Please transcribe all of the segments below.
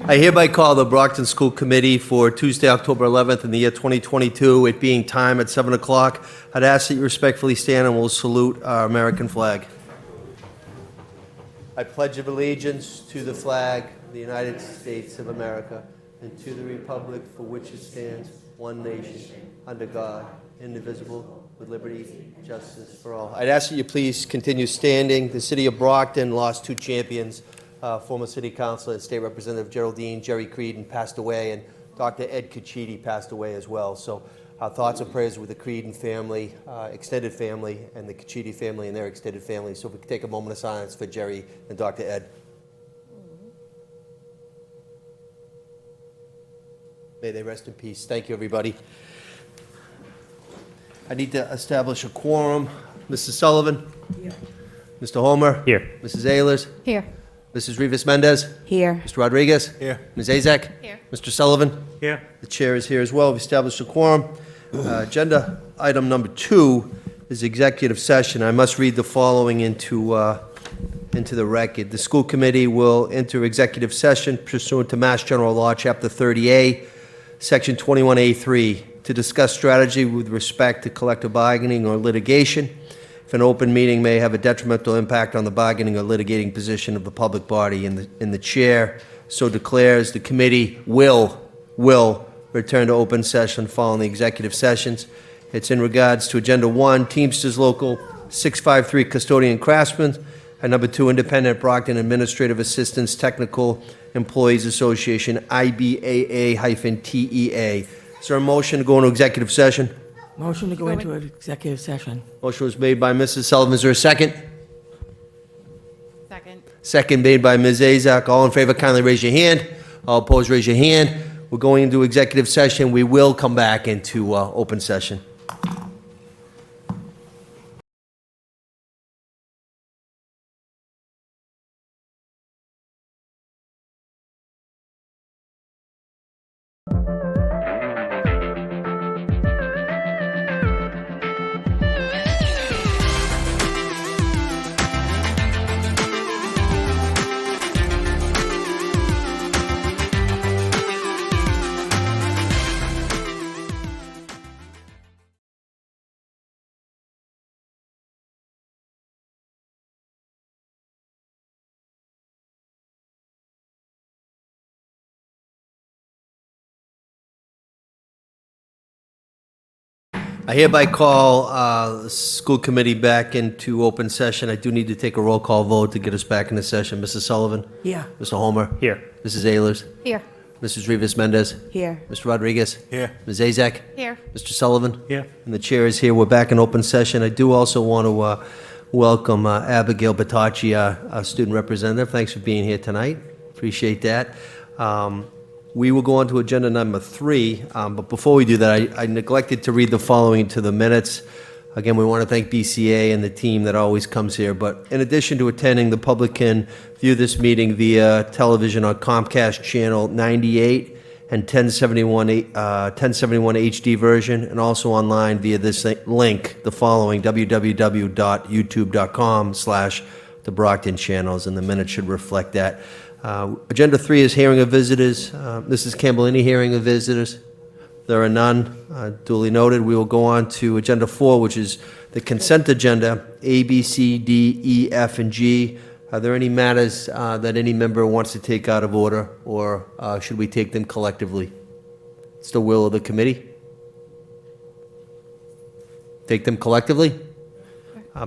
I hereby call the Brockton School Committee for Tuesday, October 11th in the year 2022, it being time at 7 o'clock. I'd ask that you respectfully stand and we'll salute our American flag. I pledge allegiance to the flag of the United States of America and to the republic for which it stands, one nation, under God, indivisible, with liberty and justice for all. I'd ask that you please continue standing. The city of Brockton lost two champions. Former city councilor and state representative Geraldine Jerry Creedon passed away, and Dr. Ed Caccitti passed away as well. So our thoughts and prayers with the Creedon family, extended family, and the Caccitti family and their extended family. So if we could take a moment of silence for Jerry and Dr. Ed. May they rest in peace. Thank you, everybody. I need to establish a quorum. Mrs. Sullivan? Here. Mr. Homer? Here. Mrs. Ehlers? Here. Mrs. Rivas-Mendez? Here. Mr. Rodriguez? Here. Ms. Azak? Here. Mr. Sullivan? Here. The chair is here as well. We've established a quorum. Agenda item number 2 is executive session. I must read the following into the record. The school committee will enter executive session pursuant to Mass General Law, Chapter 30A, Section 21A3, to discuss strategy with respect to collective bargaining or litigation. If an open meeting may have a detrimental impact on the bargaining or litigating position of the public body, in the chair so declares, the committee will return to open session following the executive sessions. It's in regards to Agenda 1, Teamsters Local 653 Custodian Craftsmen, and number 2, Independent Brockton Administrative Assistants Technical Employees Association, IBAA-TEA. Is there a motion to go into executive session? Motion to go into an executive session. Motion was made by Mrs. Sullivan. Is there a second? Second. Second made by Ms. Azak. All in favor, kindly raise your hand. All opposed, raise your hand. We're going into executive session. We will come back into open session. I hereby call the school committee back into open session. I do need to take a roll call vote to get us back into session. Mrs. Sullivan? Here. Mr. Homer? Here. Mrs. Ehlers? Here. Mrs. Rivas-Mendez? Here. Mr. Rodriguez? Here. Ms. Azak? Here. Mr. Sullivan? Here. And the chair is here. We're back in open session. I do also want to welcome Abigail Batacci, our student representative. Thanks for being here tonight. Appreciate that. We will go on to agenda number 3, but before we do that, I neglected to read the following to the minutes. Again, we want to thank BCA and the team that always comes here, but in addition to attending, the public can view this meeting via television on Comcast channel 98 and 1071 HD version, and also online via this link, the following, www.youtube.com/TheBrocktonChannels, and the minutes should reflect that. Agenda 3 is hearing of visitors. Mrs. Campbell, any hearing of visitors? There are none. Duly noted. We will go on to Agenda 4, which is the consent agenda, A, B, C, D, E, F, and G. Are there any matters that any member wants to take out of order, or should we take them collectively? It's the will of the committee. Take them collectively?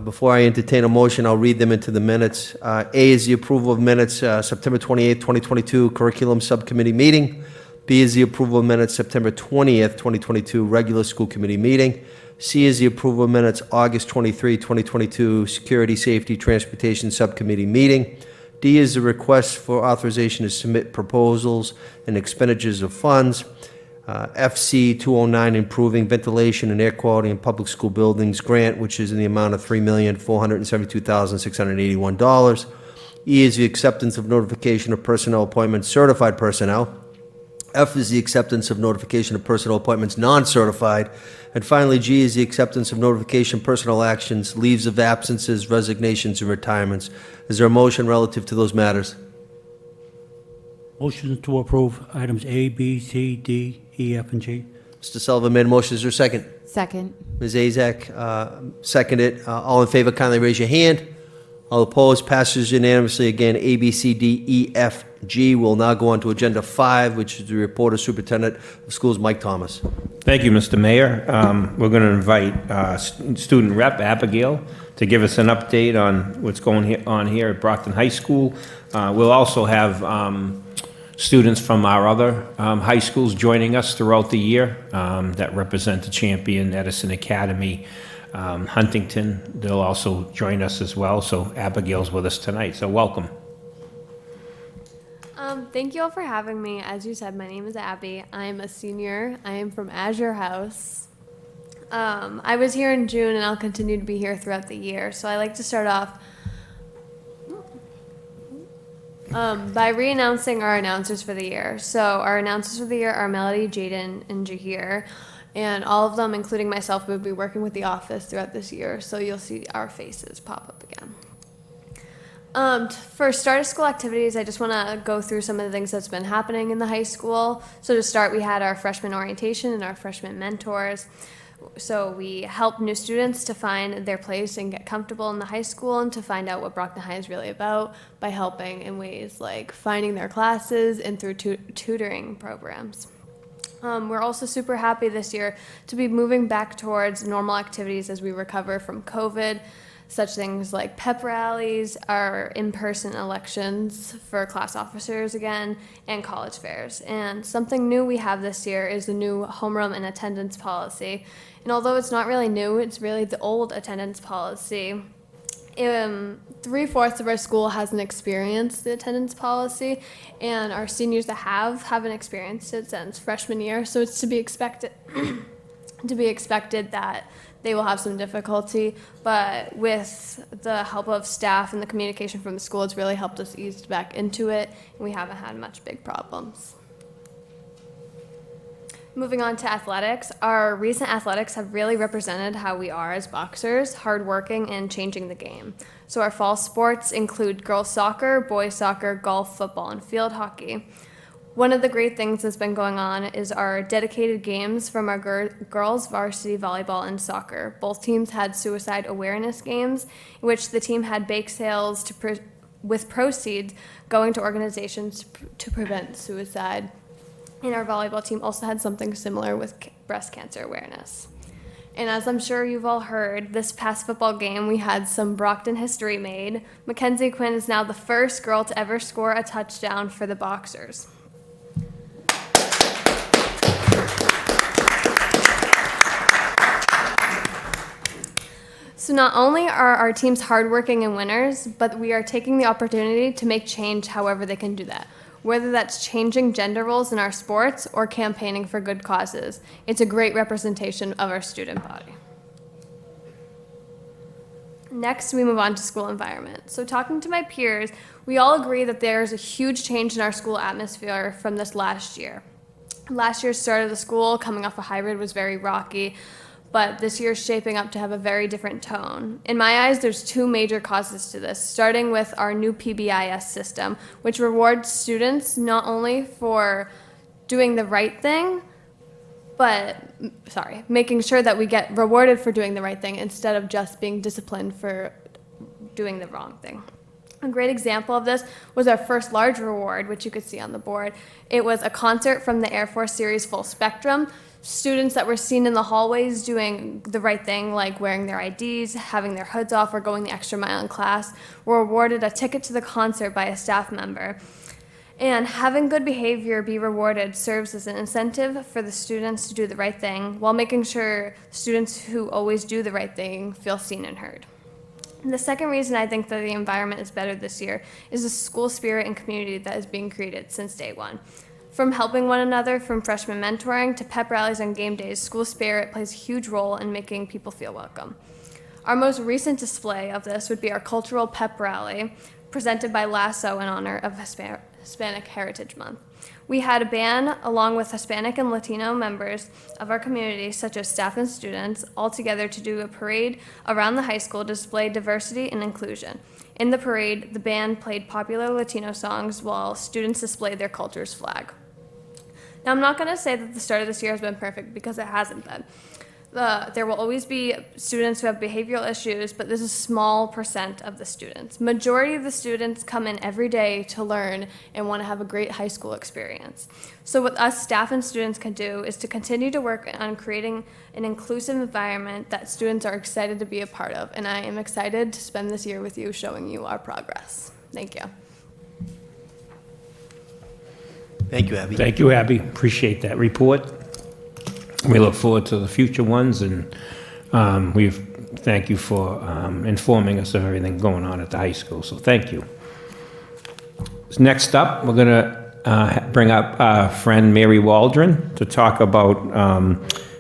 Before I entertain a motion, I'll read them into the minutes. A is the approval of minutes, September 28th, 2022, Curriculum Subcommittee meeting. B is the approval of minutes, September 20th, 2022, regular school committee meeting. C is the approval of minutes, August 23, 2022, Security, Safety, Transportation Subcommittee meeting. D is the request for authorization to submit proposals and expenditures of funds. FC 209, improving ventilation and air quality in public school buildings grant, which is in the amount of $3,472,681. E is the acceptance of notification of personnel appointments, certified personnel. F is the acceptance of notification of personnel appointments, non-certified. And finally, G is the acceptance of notification, personnel actions, leaves of absences, resignations, and retirements. Is there a motion relative to those matters? Motion to approve items A, B, C, D, E, F, and G. Mr. Sullivan made a motion. Is there a second? Second. Ms. Azak, seconded. All in favor, kindly raise your hand. All opposed, passes unanimously. Again, A, B, C, D, E, F, G. We'll now go on to Agenda 5, which is the report of Superintendent of Schools, Mike Thomas. Thank you, Mr. Mayor. We're going to invite Student Rep Abigail to give us an update on what's going on here at Brockton High School. We'll also have students from our other high schools joining us throughout the year that represent the champion, Edison Academy, Huntington. They'll also join us as well. So Abigail's with us tonight. So welcome. Thank you all for having me. As you said, my name is Abby. I'm a senior. I am from Azure House. I was here in June and I'll continue to be here throughout the year. So I like to start off by re-announcing our announcers for the year. So our announcers for the year are Melody, Jaden, and Jahir. And all of them, including myself, will be working with the office throughout this year. So you'll see our faces pop up again. For start of school activities, I just want to go through some of the things that's been happening in the high school. So to start, we had our freshman orientation and our freshman mentors. So we help new students to find their place and get comfortable in the high school and to find out what Brockton High is really about by helping in ways like finding their classes and through tutoring programs. We're also super happy this year to be moving back towards normal activities as we recover from COVID. Such things like pep rallies, our in-person elections for class officers again, and college fairs. And something new we have this year is the new homeroom and attendance policy. And although it's not really new, it's really the old attendance policy. 3/4 of our school hasn't experienced the attendance policy, and our seniors that haven't experienced it since freshman year. So it's to be expected that they will have some difficulty, but with the help of staff and the communication from the school, it's really helped us ease back into it, and we haven't had much big problems. Moving on to athletics, our recent athletics have really represented how we are as boxers, hardworking and changing the game. So our fall sports include girls soccer, boys soccer, golf, football, and field hockey. One of the great things that's been going on is our dedicated games from our girls varsity volleyball and soccer. Both teams had suicide awareness games in which the team had bake sales with proceeds going to organizations to prevent suicide. And our volleyball team also had something similar with breast cancer awareness. And as I'm sure you've all heard, this past football game we had some Brockton history made. Mackenzie Quinn is now the first girl to ever score a touchdown for the Boxers. So not only are our teams hardworking and winners, but we are taking the opportunity to make change however they can do that. Whether that's changing gender roles in our sports or campaigning for good causes. It's a great representation of our student body. Next, we move on to school environment. So talking to my peers, we all agree that there's a huge change in our school atmosphere from this last year. Last year's start of the school, coming off a hybrid, was very rocky, but this year is shaping up to have a very different tone. In my eyes, there's two major causes to this, starting with our new PBIS system, which rewards students not only for doing the right thing, making sure that we get rewarded for doing the right thing instead of just being disciplined for doing the wrong thing. A great example of this was our first large reward, which you could see on the board. It was a concert from the Air Force Series Full Spectrum. Students that were seen in the hallways doing the right thing, like wearing their IDs, having their hoods off, or going the extra mile in class, were awarded a ticket to the concert by a staff member. And having good behavior be rewarded serves as an incentive for the students to do the right thing, while making sure students who always do the right thing feel seen and heard. And the second reason I think that the environment is better this year is the school spirit and community that is being created since day one. From helping one another, from freshman mentoring to pep rallies and game days, school spirit plays a huge role in making people feel welcome. Our most recent display of this would be our cultural pep rally, presented by Lasso in honor of Hispanic Heritage Month. We had a band along with Hispanic and Latino members of our community, such as staff and students, all together to do a parade around the high school to display diversity and inclusion. In the parade, the band played popular Latino songs while students displayed their culture's flag. Now, I'm not going to say that the start of this year has been perfect, because it hasn't been. There will always be students who have behavioral issues, but this is a small percent of the students. Majority of the students come in every day to learn and want to have a great high school experience. So what us staff and students can do is to continue to work on creating an inclusive environment that students are excited to be a part of. And I am excited to spend this year with you, showing you our progress. Thank you. Thank you, Abby. Thank you, Abby. Appreciate that report. We look forward to the future ones, and we thank you for informing us of everything going on at the high school, so thank you. Next up, we're going to bring up our friend Mary Waldron to talk about,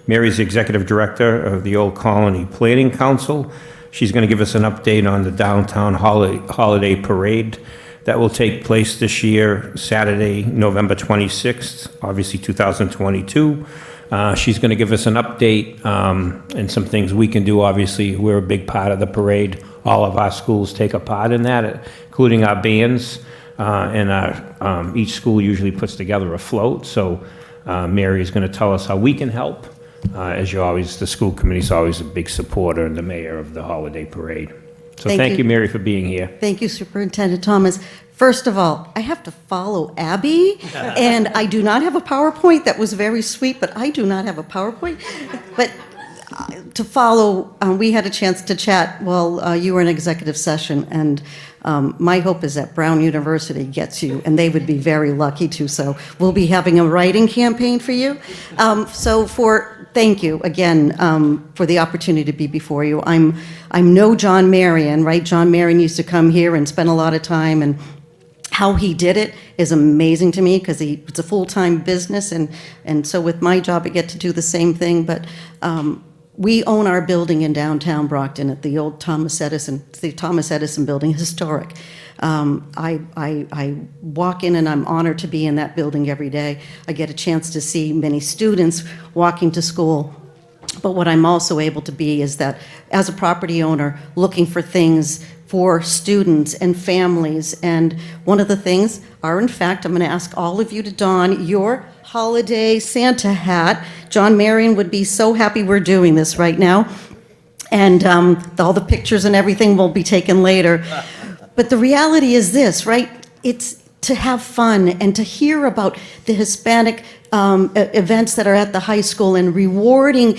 Mary's the executive director of the Old Colony Planning Council. She's going to give us an update on the downtown holiday parade that will take place this year, Saturday, November 26th, obviously 2022. She's going to give us an update and some things we can do. Obviously, we're a big part of the parade. All of our schools take a part in that, including our bands. And each school usually puts together a float. So Mary is going to tell us how we can help. As you always, the school committee is always a big supporter and the mayor of the holiday parade. So thank you, Mary, for being here. Thank you, Superintendent Thomas. First of all, I have to follow Abby, and I do not have a PowerPoint. That was very sweet, but I do not have a PowerPoint. But to follow, we had a chance to chat while you were in executive session, and my hope is that Brown University gets you, and they would be very lucky to. So we'll be having a writing campaign for you. Thank you again for the opportunity to be before you. I'm no John Marion, right? John Marion used to come here and spend a lot of time, and how he did it is amazing to me, because it's a full-time business, and so with my job I get to do the same thing. But we own our building in downtown Brockton at the old Thomas Edison building, historic. I walk in and I'm honored to be in that building every day. I get a chance to see many students walking to school. But what I'm also able to be is that, as a property owner, looking for things for students and families. And one of the things are, in fact, I'm going to ask all of you to don your holiday Santa hat. John Marion would be so happy we're doing this right now. And all the pictures and everything will be taken later. But the reality is this, right? It's to have fun and to hear about the Hispanic events that are at the high school and rewarding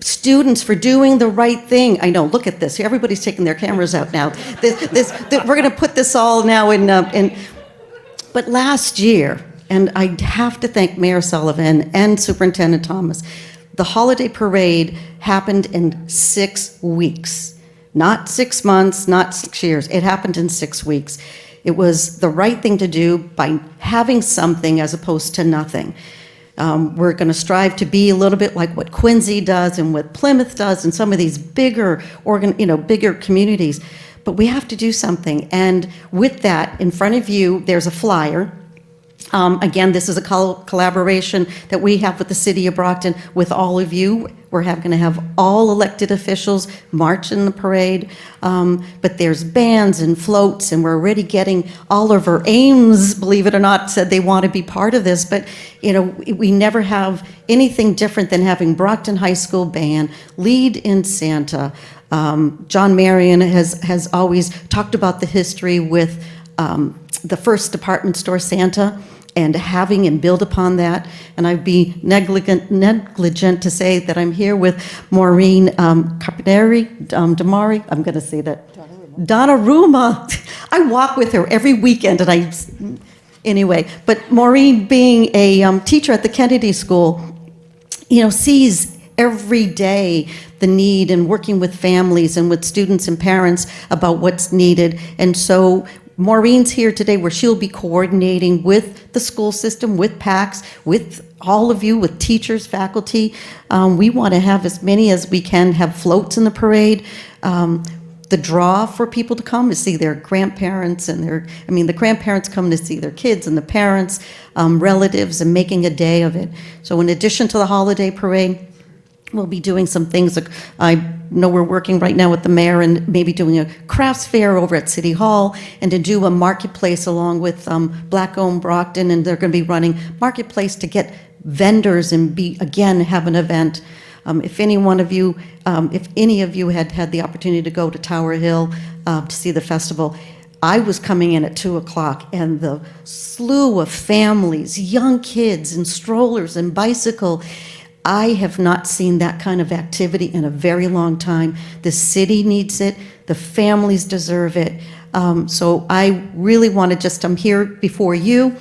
students for doing the right thing. I know, look at this. Everybody's taking their cameras out now. We're going to put this all now in. But last year, and I have to thank Mayor Sullivan and Superintendent Thomas, the holiday parade happened in 6 weeks. Not 6 months, not 6 years. It happened in 6 weeks. It was the right thing to do by having something as opposed to nothing. We're going to strive to be a little bit like what Quincy does and what Plymouth does and some of these bigger communities. But we have to do something. And with that, in front of you, there's a flyer. Again, this is a collaboration that we have with the city of Brockton, with all of you. We're going to have all elected officials march in the parade. But there's bands and floats, and we're already getting Oliver Ames, believe it or not, said they want to be part of this. But, we never have anything different than having Brockton High School Band lead in Santa. John Marion has always talked about the history with the first department store Santa, and having and build upon that. And I'd be negligent to say that I'm here with Maureen Damari. I'm going to say that. Donnarumma. I walk with her every weekend, and anyway. But Maureen, being a teacher at the Kennedy School, sees every day the need and working with families and with students and parents about what's needed. And so Maureen's here today, where she'll be coordinating with the school system, with PACS, with all of you, with teachers, faculty. We want to have as many as we can have floats in the parade. The draw for people to come to see their grandparents and the grandparents come to see their kids and the parents, relatives, and making a day of it. So in addition to the holiday parade, we'll be doing some things. I know we're working right now with the mayor and maybe doing a crafts fair over at City Hall, and to do a marketplace along with Black-owned Brockton, and they're going to be running marketplace to get vendors and have an event. If any of you had the opportunity to go to Tower Hill to see the festival, I was coming in at 2 o'clock, and the slew of families, young kids and strollers and bicycle, I have not seen that kind of activity in a very long time. The city needs it. The families deserve it. So I really want to I'm here before you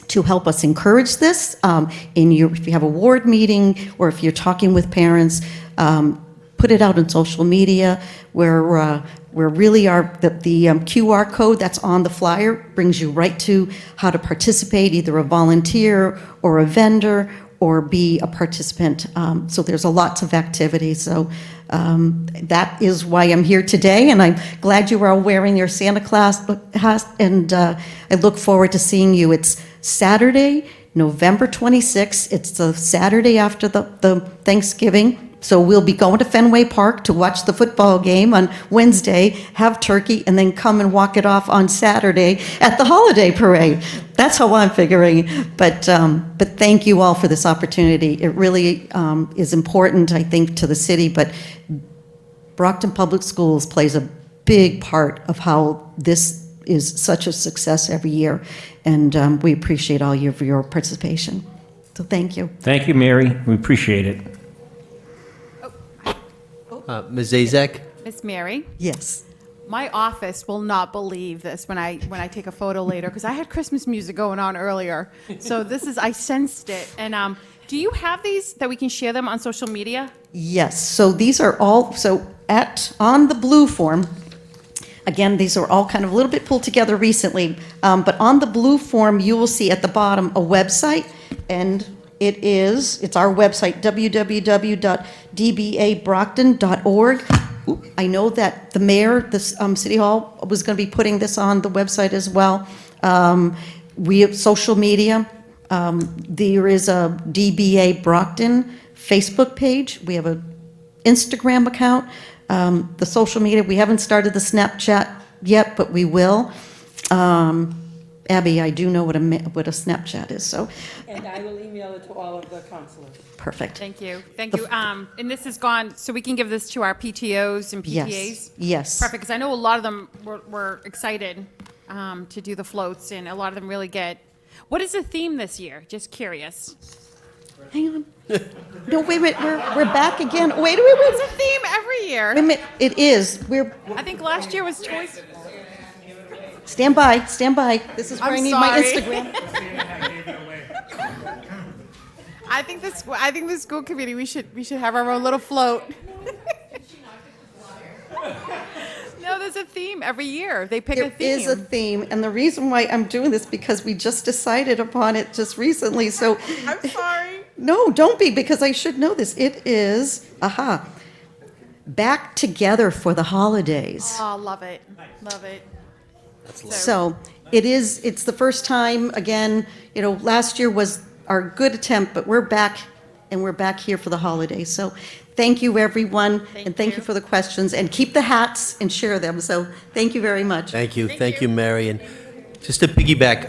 to help us encourage this. If you have a ward meeting or if you're talking with parents, put it out on social media where really the QR code that's on the flyer brings you right to how to participate, either a volunteer or a vendor or be a participant. So there's lots of activities. So that is why I'm here today, and I'm glad you are all wearing your Santa Claus hat, and I look forward to seeing you. It's Saturday, November 26th. It's the Saturday after the Thanksgiving. So we'll be going to Fenway Park to watch the football game on Wednesday, have turkey, and then come and walk it off on Saturday at the holiday parade. That's how I'm figuring. But thank you all for this opportunity. It really is important, I think, to the city. But Brockton Public Schools plays a big part of how this is such a success every year. And we appreciate all of your participation. So thank you. Thank you, Mary. We appreciate it. Ms. Zazek? Miss Mary, Yes. my office will not believe this when I take a photo later, because I had Christmas music going on earlier. So I sensed it. And do you have these that we can share them on social media? Yes, so these are all, on the blue form, again, these are all kind of a little bit pulled together recently, but on the blue form, you will see at the bottom a website, and it's our website, www.dbabrockton.org. I know that the mayor, City Hall, was going to be putting this on the website as well. We have social media. There is a DBA Brockton Facebook page. We have an Instagram account. The social media, we haven't started the Snapchat yet, but we will. Abby, I do know what a Snapchat is, so. And I will email it to all of the counselors. Perfect. Thank you. Thank you. And this is gone, so we can give this to our PTOs and PTAs? Yes, yes. Perfect, because I know a lot of them were excited to do the floats, and a lot of them really what is the theme this year? Just curious. Hang on. No, wait a minute, we're back again. Wait. It's a theme every year. Wait a minute, it is. I think last year was toys. Stand by. This is where I'm I need my sorry. Instagram. I think the school committee, we should have our own little float. No, there's a theme every year. They pick a There theme. is a theme, and the reason why I'm doing this, because we just decided upon it just recently, so. I'm sorry. No, don't be, because I should know this. It is, back together for the holidays. Oh, love it. Love it. So it's the first time, again, last year was our good attempt, but we're back, and we're back here for the holidays. So thank you, everyone, and thank you for the questions, and keep the hats and share them. So thank you very much. Thank you, Mary. And just to piggyback,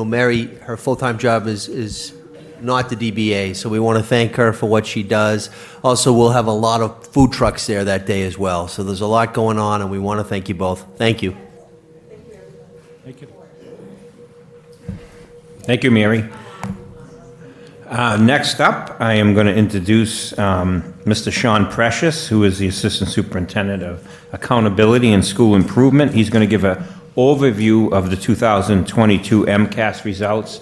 Mary, her full-time job is not the DBA, so we want to thank her for what she does. Also, we'll have a lot of food trucks there that day as well. So there's a lot going on, and we want to thank you both. Thank you. Thank you, Mary. Next up, I am going to introduce Mr. Sean Precious, who is the Assistant Superintendent of Accountability and School Improvement. He's going to give an overview of the 2022 MCAS results.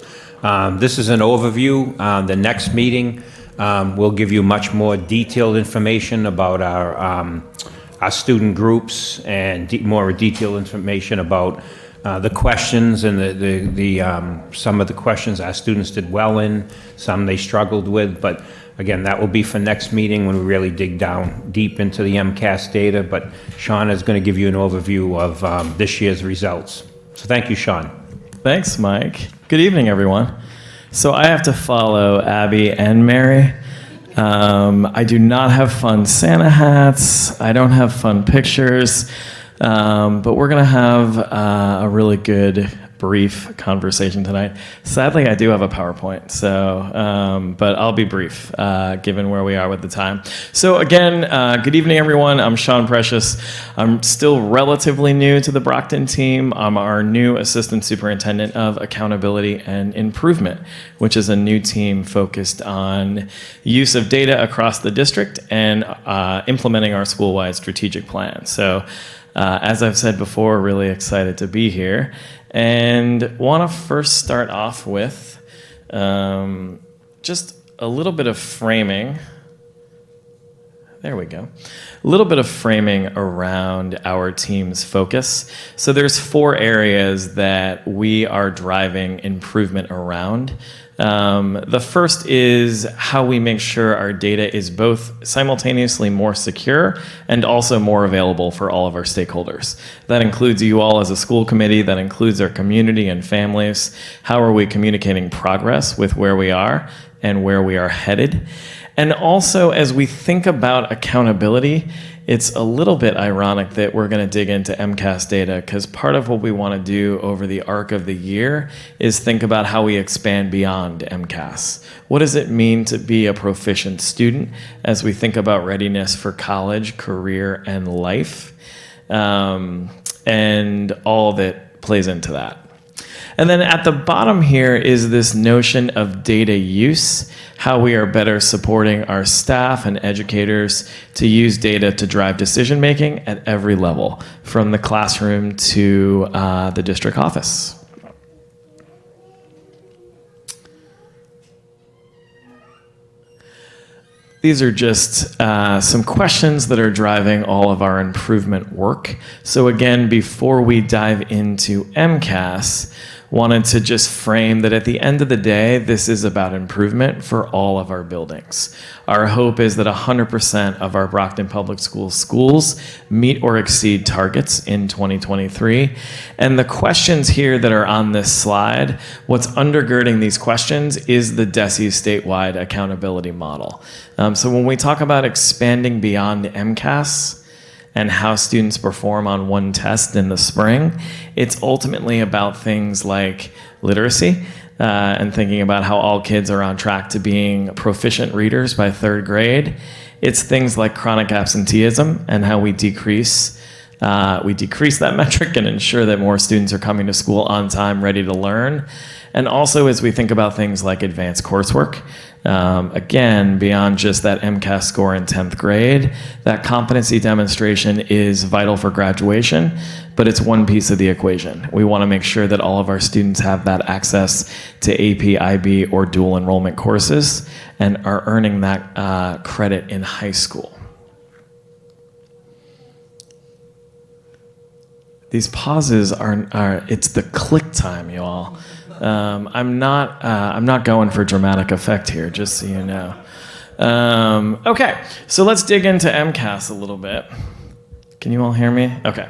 This is an overview. The next meeting will give you much more detailed information about our student groups and more detailed information about the questions and the some of the questions our students did well in, some they struggled with. But again, that will be for next meeting when we really dig down deep into the MCAS data. But Sean is going to give you an overview of this year's results. So thank you, Sean. Thanks, Mike. Good evening, everyone. So I have to follow Abby and Mary. I do not have fun Santa hats. I don't have fun pictures. But we're going to have a really good, brief conversation tonight. Sadly, I do have a PowerPoint, but I'll be brief, given where we are with the time. So again, good evening, everyone. I'm Sean Precious. I'm still relatively new to the Brockton team. I'm our new Assistant Superintendent of Accountability and Improvement, which is a new team focused on use of data across the district and implementing our school-wide strategic plan. So as I've said before, really excited to be here. And want to first start off with just a little bit of framing. There we go. A little bit of framing around our team's focus. So there's 4 areas that we are driving improvement around. The first is how we make sure our data is both simultaneously more secure and also more available for all of our stakeholders. That includes you all as a school committee, that includes our community and families. How are we communicating progress with where we are and where we are headed? And also, as we think about accountability, it's a little bit ironic that we're going to dig into MCAS data, because part of what we want to do over the arc of the year is think about how we expand beyond MCAS. What does it mean to be a proficient student as we think about readiness for college, career, and life, and all that plays into that. And then at the bottom here is this notion of data use, how we are better supporting our staff and educators to use data to drive decision making at every level, from the classroom to the district office. These are just some questions that are driving all of our improvement work. So again, before we dive into MCAS, wanted to just frame that at the end of the day, this is about improvement for all of our buildings. Our hope is that 100% of our Brockton Public schools meet or exceed targets in 2023. And the questions here that are on this slide, what's undergirding these questions is the DESE statewide accountability model. So when we talk about expanding beyond MCAS, and how students perform on one test in the spring, it's ultimately about things like literacy and thinking about how all kids are on track to being proficient readers by 3rd grade. It's things like chronic absenteeism and how we decrease that metric and ensure that more students are coming to school on time, ready to learn. And also as we think about things like advanced coursework, again, beyond just that MCAS score in 10th grade, that competency demonstration is vital for graduation, but it's one piece of the equation. We want to make sure that all of our students have that access to AP, IB, or dual enrollment courses and are earning that credit in high school. These pauses are it's the click time, you all. I'm not going for dramatic effect here, just so you know. Okay, so let's dig into MCAS a little bit. Can you all hear me? Okay.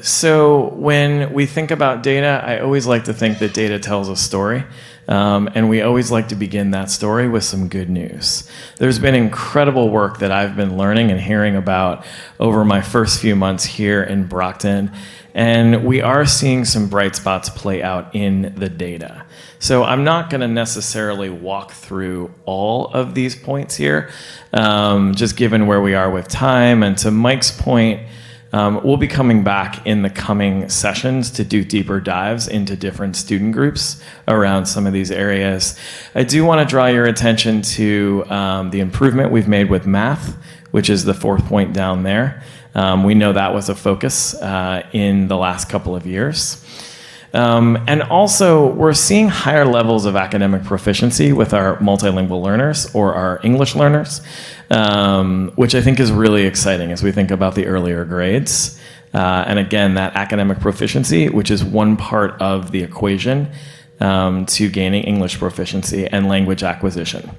So when we think about data, I always like to think that data tells a story. And we always like to begin that story with some good news. There's been incredible work that I've been learning and hearing about over my first few months here in Brockton, and we are seeing some bright spots play out in the data. So I'm not going to necessarily walk through all of these points here, just given where we are with time. And to Mike's point, we'll be coming back in the coming sessions to do deeper dives into different student groups around some of these areas. I do want to draw your attention to the improvement we've made with math, which is the 4th point down there. We know that was a focus in the last couple of years. And also, we're seeing higher levels of academic proficiency with our multilingual learners or our English learners, which I think is really exciting as we think about the earlier grades. And again, that academic proficiency, which is one part of the equation to gaining English proficiency and language acquisition.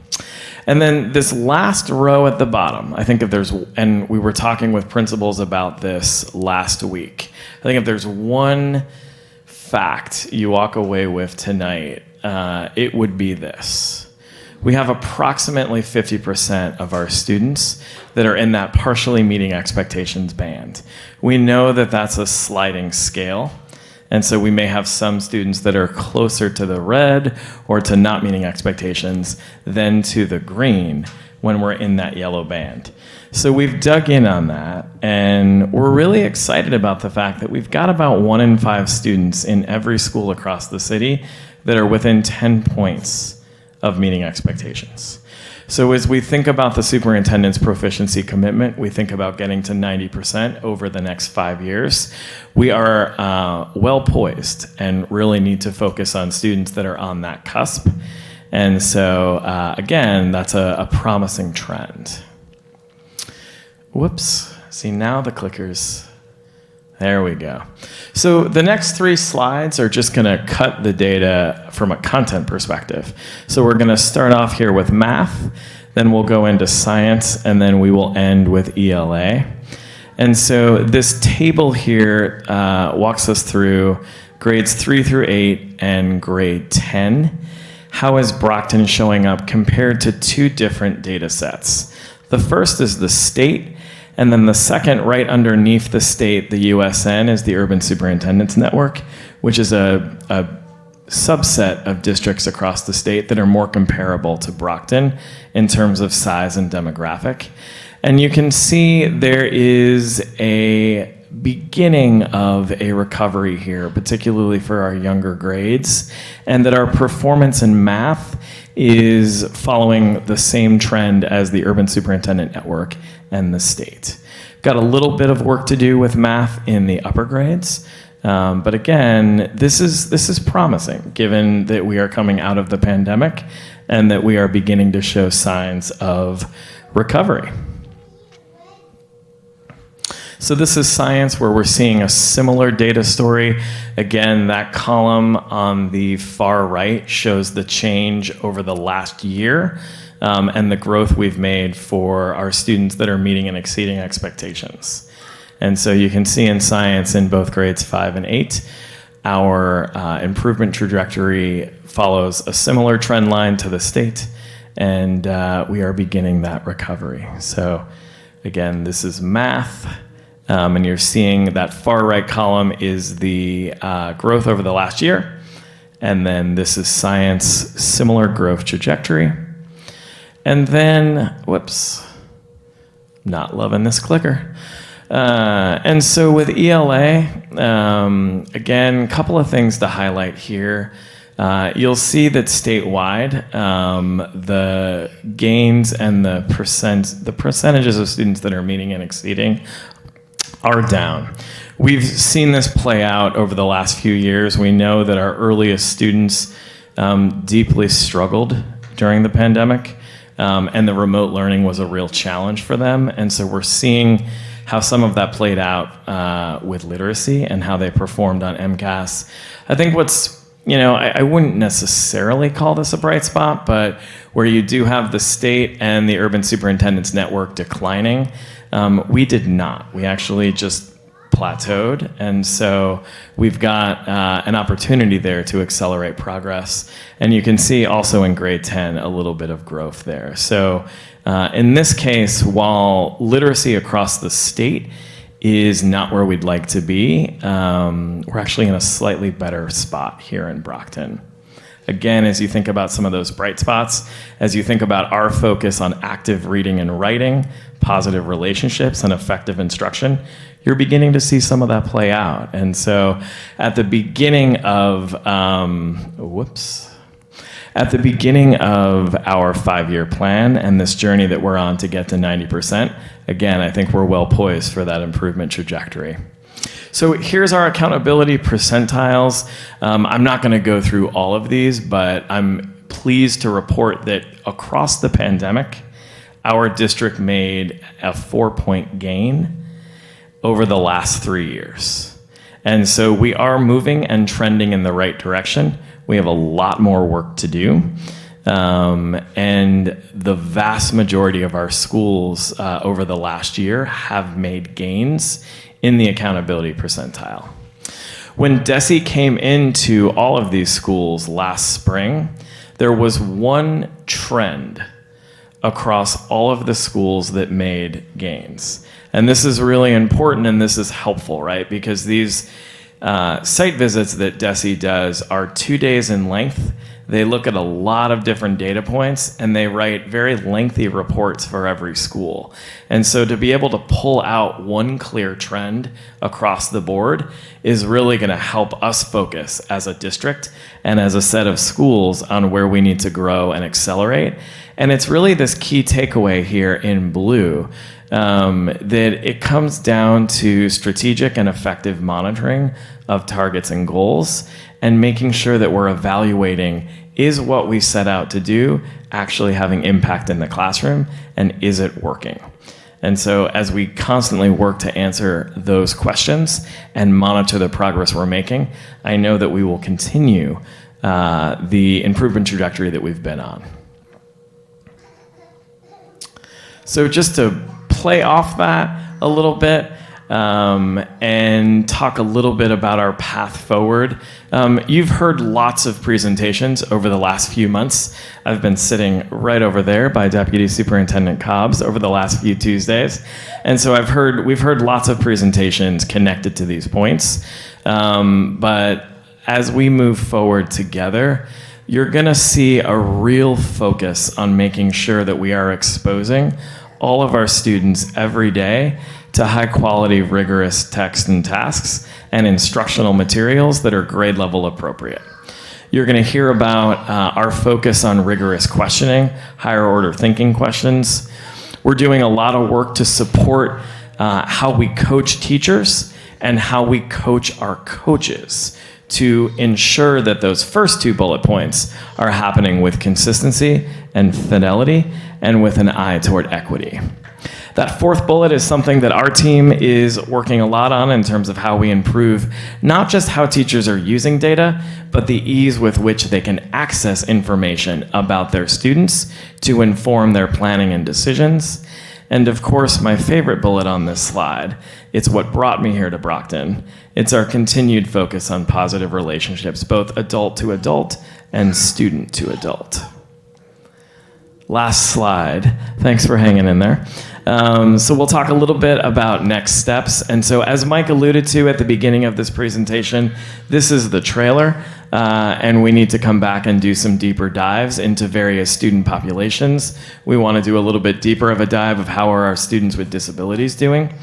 And then this last row at the bottom, I think if there's, and we were talking with principals about this last week, I think if there's one fact you walk away with tonight, it would be this. we have approximately 50% of our students that are in that partially meeting expectations band. We know that that's a sliding scale. And so we may have some students that are closer to the red or to not meeting expectations than to the green when we're in that yellow band. So we've dug in on that, and we're really excited about the fact that we've got about 1 in 5 students in every school across the city that are within 10 points of meeting expectations. So as we think about the superintendent's proficiency commitment, we think about getting to 90% over the next 5 years. We are well poised and really need to focus on students that are on that cusp. And so, again, that's a promising trend. Whoops. See, now the clickers. There we go. So the next 3 slides are just going to cut the data from a content perspective. So we're going to start off here with math, then we'll go into science, and then we will end with ELA. And so this table here walks us through grades 3 through 8 and grade 10. How is Brockton showing up compared to 2 different data sets? The first is the state. And then the second, right underneath the state, the USN, is the Urban Superintendents Network, which is a subset of districts across the state that are more comparable to Brockton in terms of size and demographic. And you can see there is a beginning of a recovery here, particularly for our younger grades, and that our performance in math is following the same trend as the Urban Superintendent Network and the state. Got a little bit of work to do with math in the upper grades, but again, this is promising given that we are coming out of the pandemic and that we are beginning to show signs of recovery. So this is science where we're seeing a similar data story. Again, that column on the far right shows the change over the last year and the growth we've made for our students that are meeting and exceeding expectations. And so you can see in science in both grades 5 and 8, our improvement trajectory follows a similar trend line to the state, and we are beginning that recovery. So again, this is math. And you're seeing that far right column is the growth over the last year. And then this is science, similar growth trajectory. And then, whoops, not loving this clicker. And so with ELA, again, a couple of things to highlight here. You'll see that statewide, the gains and the percentages of students that are meeting and exceeding are down. We've seen this play out over the last few years. We know that our earliest students deeply struggled during the pandemic, and the remote learning was a real challenge for them. And so we're seeing how some of that played out with literacy and how they performed on MCAS. I think I wouldn't necessarily call this a bright spot, but where you do have the state and the Urban Superintendents Network declining, we did not. We actually just plateaued, and so we've got an opportunity there to accelerate progress. And you can see also in grade 10 a little bit of growth there. So in this case, while literacy across the state is not where we'd like to be, we're actually in a slightly better spot here in Brockton. Again, as you think about some of those bright spots, as you think about our focus on active reading and writing, positive relationships, and effective instruction, you're beginning to see some of that play out. And so at the beginning of, our 5-year plan and this journey that we're on to get to 90%, again, I think we're well poised for that improvement trajectory. So here's our accountability percentiles. I'm not going to go through all of these, but I'm pleased to report that across the pandemic, our district made a 4-point gain over the last 3 years. And so we are moving and trending in the right direction. We have a lot more work to do. And the vast majority of our schools over the last year have made gains in the accountability percentile. When DESE came into all of these schools last spring, there was one trend across all of the schools that made gains. And this is really important and this is helpful, right? Because these site visits that DESE does are 2 days in length. They look at a lot of different data points and they write very lengthy reports for every school. And so to be able to pull out one clear trend across the board is really going to help us focus as a district and as a set of schools on where we need to grow and accelerate. And it's really this key takeaway here in blue that it comes down to strategic and effective monitoring of targets and goals and making sure that we're evaluating, is what we set out to do actually having impact in the classroom, and is it working? And so as we constantly work to answer those questions and monitor the progress we're making, I know that we will continue the improvement trajectory that we've been on. So just to play off that a little bit and talk a little bit about our path forward. You've heard lots of presentations over the last few months. I've been sitting right over there by Deputy Superintendent Cobbs over the last few Tuesdays. And so we've heard lots of presentations connected to these points. But as we move forward together, you're going to see a real focus on making sure that we are exposing all of our students every day to high quality, rigorous text and tasks and instructional materials that are grade level appropriate. You're going to hear about our focus on rigorous questioning, higher order thinking questions. We're doing a lot of work to support how we coach teachers and how we coach our coaches to ensure that those first two bullet points are happening with consistency and fidelity and with an eye toward equity. That fourth bullet is something that our team is working a lot on in terms of how we improve not just how teachers are using data, but the ease with which they can access information about their students to inform their planning and decisions. And of course, my favorite bullet on this slide, it's what brought me here to Brockton. It's our continued focus on positive relationships, both adult to adult and student to adult. Last slide. Thanks for hanging in there. So we'll talk a little bit about next steps. And so as Mike alluded to at the beginning of this presentation, this is the trailer. And we need to come back and do some deeper dives into various student populations. We want to do a little bit deeper of a dive of how are our students with disabilities doing.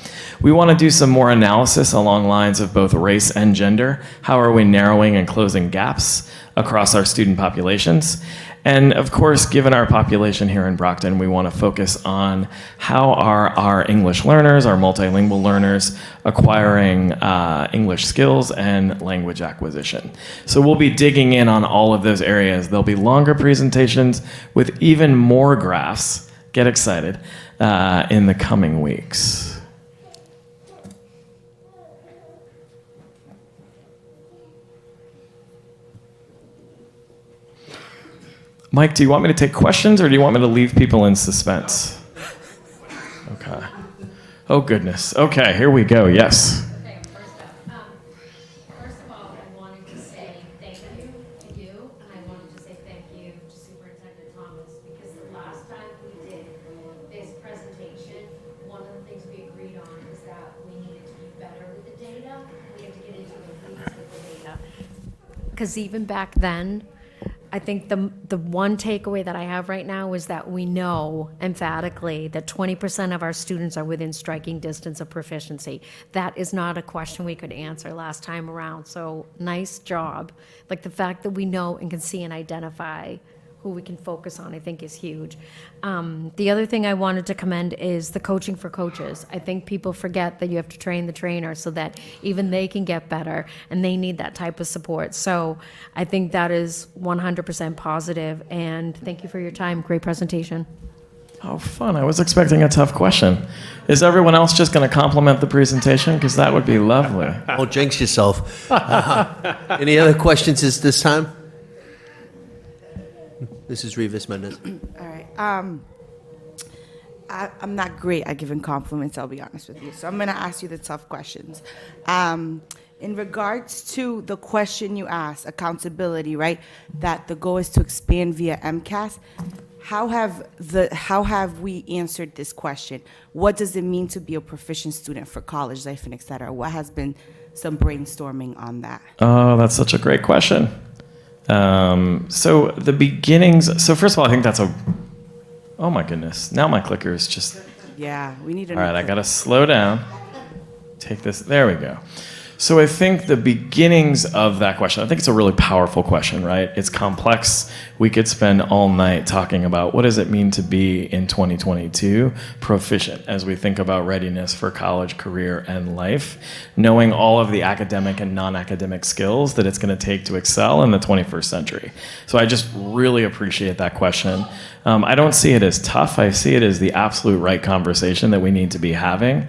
We want to do some more analysis along lines of both race and gender. How are we narrowing and closing gaps across our student populations? And of course, given our population here in Brockton, we want to focus on how are our English learners, our multilingual learners, acquiring English skills and language acquisition. So we'll be digging in on all of those areas. There'll be longer presentations with even more graphs, get excited, in the coming weeks. Mike, do you want me to take questions or do you want me to leave people in suspense? Okay. Oh, goodness. Okay, here we go. Yes. Okay, first of all, I wanted to say thank you to you, and I wanted to say thank you to Superintendent Thomas, because the last time we did this presentation, one of the things we agreed on is that we needed to be better with the data. We had to get into the weeds with the data. Because even back then, I think the one takeaway that I have right now is that we know emphatically that 20% of our students are within striking distance of proficiency. That is not a question we could answer last time around, so nice job. Like the fact that we know and can see and identify who we can focus on, I think is huge. The other thing I wanted to commend is the coaching for coaches. I think people forget that you have to train the trainer so that even they can get better, and they need that type of support. So I think that is 100% positive, and thank you for your time. Great presentation. Oh, fun. I was expecting a tough question. Is everyone else just going to compliment the presentation? Because that would be lovely. Don't jinx yourself. Any other questions this time? This is Rivas Mendez. All right. I'm not great at giving compliments, I'll be honest with you. So I'm going to ask you the tough questions. In regards to the question you asked, accountability, right? That the goal is to expand via MCAS. How have we answered this question? What does it mean to be a proficient student for college life and et cetera? What has been some brainstorming on that? Oh, that's such a great question. So the beginnings. So first of all, I think that's a. Oh my goodness! Now my clicker is just. Yeah, we need to. All right, I gotta slow down. Take this. There we go. So I think the beginnings of that question, I think it's a really powerful question, right? It's complex. We could spend all night talking about what does it mean to be in 2022 proficient as we think about readiness for college, career, and life, knowing all of the academic and non-academic skills that it's going to take to excel in the 21st century. So I just really appreciate that question. I don't see it as tough. I see it as the absolute right conversation that we need to be having.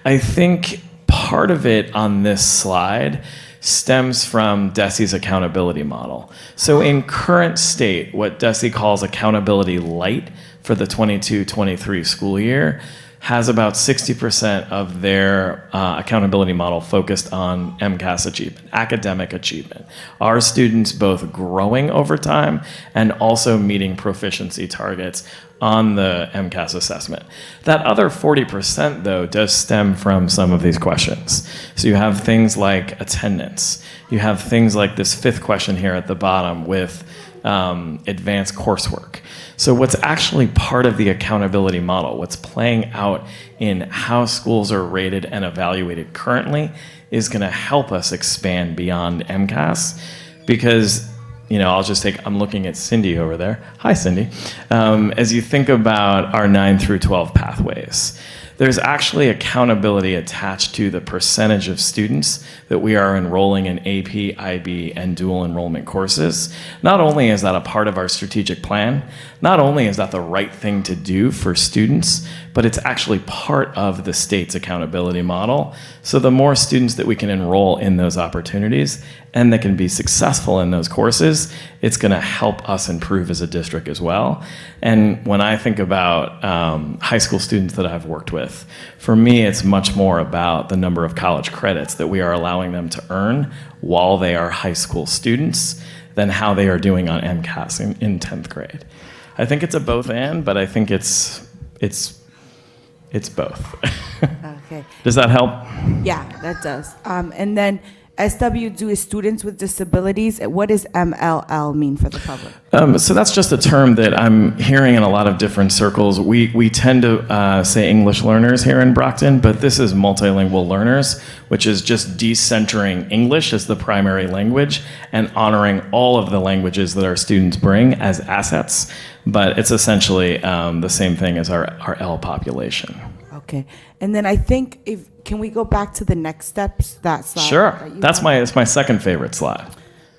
I think part of it on this slide stems from DESE's accountability model. So in current state, what DESE calls accountability light for the 22-23 school year has about 60% of their accountability model focused on MCAS achievement, academic achievement. Are students both growing over time and also meeting proficiency targets on the MCAS assessment? That other 40%, though, does stem from some of these questions. So you have things like attendance. You have things like this fifth question here at the bottom with advanced coursework. So what's actually part of the accountability model, what's playing out in how schools are rated and evaluated currently, is going to help us expand beyond MCAS because, you know, I'm looking at Cindy over there. Hi, Cindy. As you think about our 9 through 12 pathways, there's actually accountability attached to the percentage of students that we are enrolling in AP, IB, and dual enrollment courses. Not only is that a part of our strategic plan, not only is that the right thing to do for students, but it's actually part of the state's accountability model. So the more students that we can enroll in those opportunities and that can be successful in those courses, it's going to help us improve as a district as well. And when I think about high school students that I've worked with, for me, it's much more about the number of college credits that we are allowing them to earn while they are high school students than how they are doing on MCAS in 10th grade. I think it's a both and, but I think it's both. Okay. Does that help? Yeah, that does. And then SWD is students with disabilities. What does MLL mean for the public? So that's just a term that I'm hearing in a lot of different circles. We tend to say English learners here in Brockton, but this is multilingual learners, which is just decentering English as the primary language and honoring all of the languages that our students bring as assets. But it's essentially the same thing as our L population. Okay. And then I think can we go back to the next steps, that slide? Sure. That's my second favorite slide.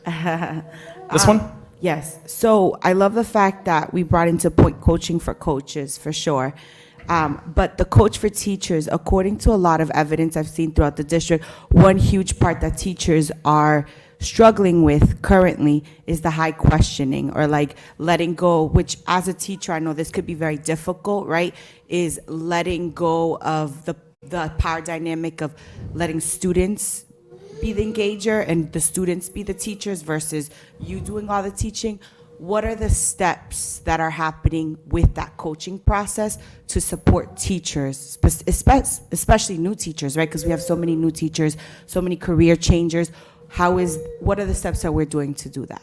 This one? Yes. So I love the fact that we brought into point coaching for coaches, for sure. But the coach for teachers, according to a lot of evidence I've seen throughout the district, one huge part that teachers are struggling with currently is the high questioning or like letting go, which as a teacher, I know this could be very difficult, right? Is letting go of the power dynamic of letting students be the engager and the students be the teachers versus you doing all the teaching. What are the steps that are happening with that coaching process to support teachers, especially new teachers, right? Because we have so many new teachers, so many career changers. What are the steps that we're doing to do that?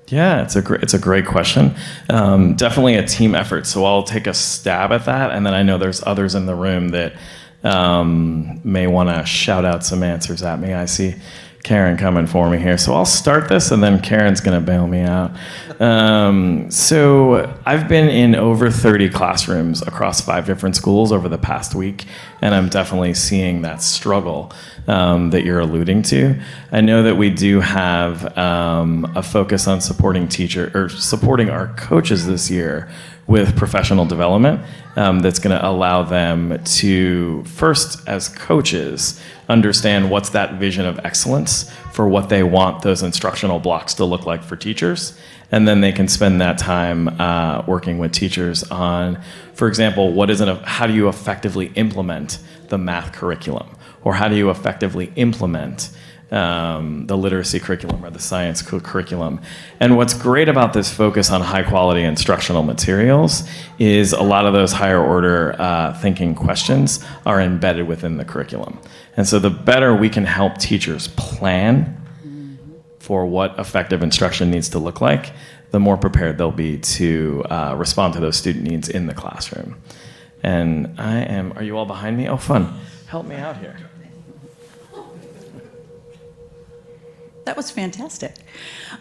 Yeah, it's a great question. Definitely a team effort. So I'll take a stab at that, and then I know there's others in the room that may want to shout out some answers at me. I see Karen coming for me here. So I'll start this, and then Karen's going to bail me out. So I've been in over 30 classrooms across 5 different schools over the past week, and I'm definitely seeing that struggle that you're alluding to. I know that we do have a focus on supporting our coaches this year with professional development that's going to allow them to first, as coaches, understand what's that vision of excellence for what they want those instructional blocks to look like for teachers. And then they can spend that time working with teachers on, for example, how do you effectively implement the math curriculum? Or how do you effectively implement the literacy curriculum or the science curriculum. And what's great about this focus on high quality instructional materials is a lot of those higher order thinking questions are embedded within the curriculum. And so the better we can help teachers plan for what effective instruction needs to look like, the more prepared they'll be to respond to those student needs in the classroom. And are you all behind me? Oh, fun. Help me out here. That was fantastic.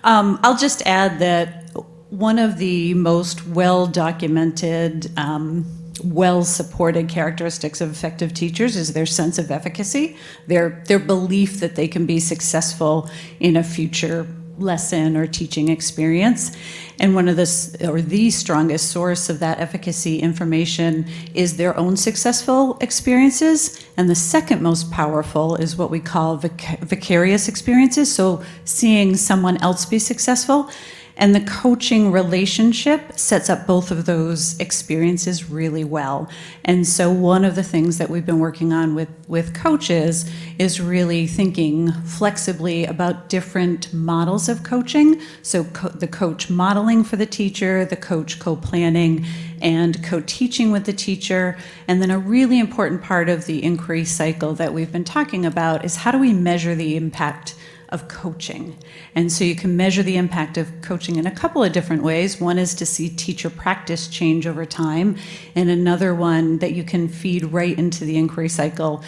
I'll just add that one of the most well-documented, well-supported characteristics of effective teachers is their sense of efficacy, their belief that they can be successful in a future lesson or teaching experience. And one of the strongest source of that efficacy information is their own successful experiences. And the second most powerful is what we call vicarious experiences. So seeing someone else be successful. And the coaching relationship sets up both of those experiences really well. And so one of the things that we've been working on with coaches is really thinking flexibly about different models of coaching. So the coach modeling for the teacher, the coach co-planning, and co-teaching with the teacher. And then a really important part of the inquiry cycle that we've been talking about is how do we measure the impact of coaching. And so you can measure the impact of coaching in a couple of different ways. One is to see teacher practice change over time, and another one that you can feed right into the inquiry cycle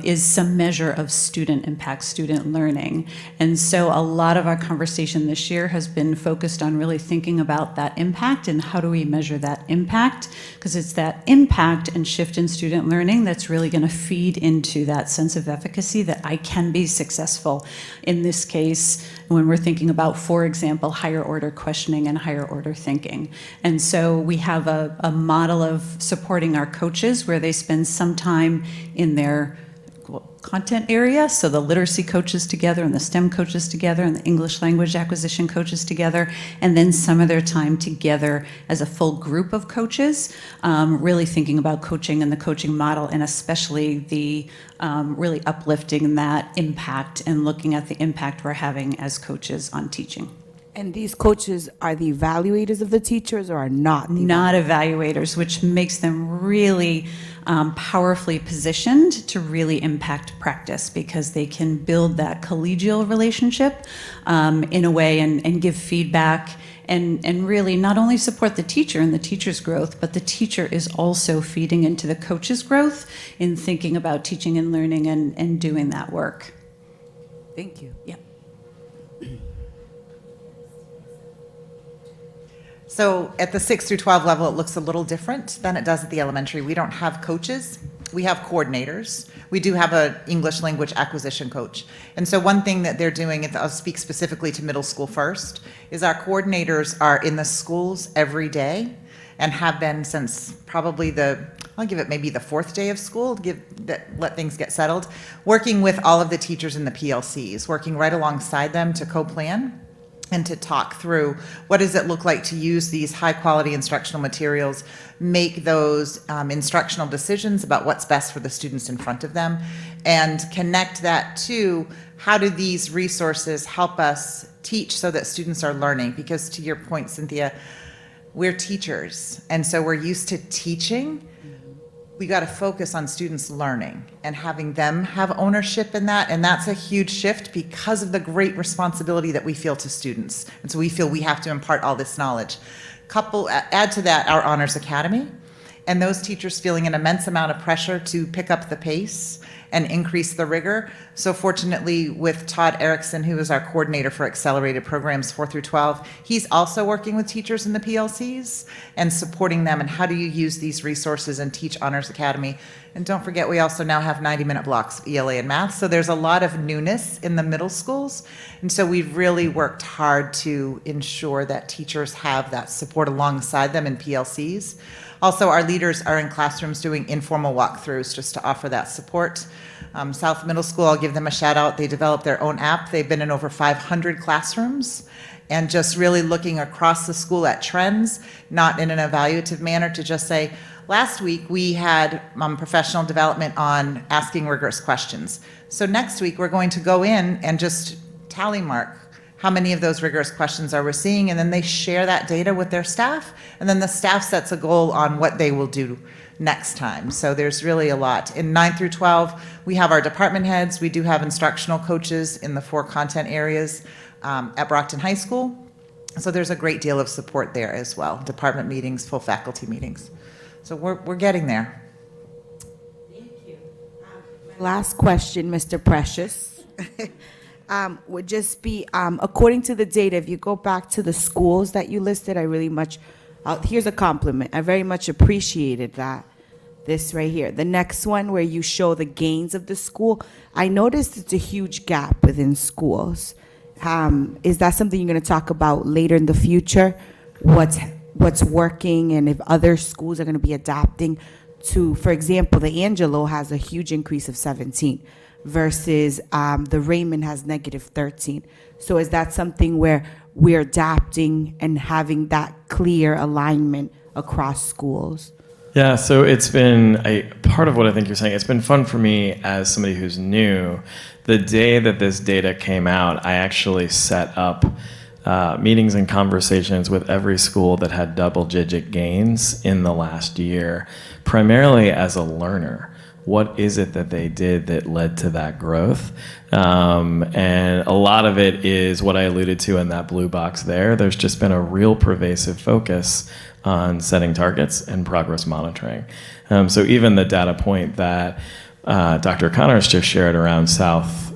is some measure of student impact, student learning. And so a lot of our conversation this year has been focused on really thinking about that impact and how do we measure that impact, because it's that impact and shift in student learning that's really going to feed into that sense of efficacy that I can be successful. In this case, when we're thinking about, for example, higher order questioning and higher order thinking. And so we have a model of supporting our coaches where they spend some time in their content area, so the literacy coaches together and the STEM coaches together and the English language acquisition coaches together, and then some of their time together as a full group of coaches, really thinking about coaching and the coaching model, and especially the really uplifting that impact and looking at the impact we're having as coaches on teaching. And these coaches are the evaluators of the teachers or are not? Not evaluators, which makes them really powerfully positioned to really impact practice because they can build that collegial relationship in a way and give feedback and really not only support the teacher and the teacher's growth, but the teacher is also feeding into the coach's growth in thinking about teaching and learning and doing that work. Thank you. Yeah. So at the 6 through 12 level, it looks a little different than it does at the elementary. We don't have coaches. We have coordinators. We do have an English language acquisition coach. And so one thing that they're doing, and I'll speak specifically to middle school first, is our coordinators are in the schools every day and have been since probably I'll give it maybe the 4th day of school, let things get settled, working with all of the teachers in the PLCs, working right alongside them to co-plan and to talk through what does it look like to use these high quality instructional materials, make those instructional decisions about what's best for the students in front of them, and connect that to how do these resources help us teach so that students are learning. Because to your point, Cynthia, we're teachers, and so we're used to teaching. We got to focus on students learning and having them have ownership in that. And that's a huge shift because of the great responsibility that we feel to students. And so we feel we have to impart all this knowledge. Add to that our Honors Academy and those teachers feeling an immense amount of pressure to pick up the pace and increase the rigor. So fortunately with Todd Erickson, who is our coordinator for accelerated programs 4 through 12, he's also working with teachers in the PLCs and supporting them and how do you use these resources and teach Honors Academy. And don't forget, we also now have 90-minute blocks of ELA and math. So there's a lot of newness in the middle schools. And so we've really worked hard to ensure that teachers have that support alongside them in PLCs. Also, our leaders are in classrooms doing informal walkthroughs just to offer that support. South Middle School, I'll give them a shout out. They developed their own app. They've been in over 500 classrooms and just really looking across the school at trends, not in an evaluative manner, to just say, last week we had professional development on asking rigorous questions. So next week we're going to go in and just tally mark how many of those rigorous questions are we seeing, and then they share that data with their staff, and then the staff sets a goal on what they will do next time. So there's really a lot. In 9 through 12, we have our department heads. We do have instructional coaches in the 4 content areas at Brockton High School. So there's a great deal of support there as well. Department meetings, full faculty meetings. So we're getting there. Thank you. Last question, Mr. Precious, would just be, according to the data, if you go back to the schools that you listed, I really much, here's a compliment. I very much appreciated that. This right here. The next one where you show the gains of the school, I noticed it's a huge gap within schools. Is that something you're going to talk about later in the future? What's working, and if other schools are going to be adapting to, for example, the Angelo has a huge increase of 17 versus the Raymond has -13. So is that something where we're adapting and having that clear alignment across schools? Yeah, so it's been part of what I think you're saying. It's been fun for me as somebody who's new. The day that this data came out, I actually set up meetings and conversations with every school that had double-digit gains in the last year, primarily as a learner. What is it that they did that led to that growth? And a lot of it is what I alluded to in that blue box there. There's just been a real pervasive focus on setting targets and progress monitoring. So even the data point that Dr. Connors just shared around South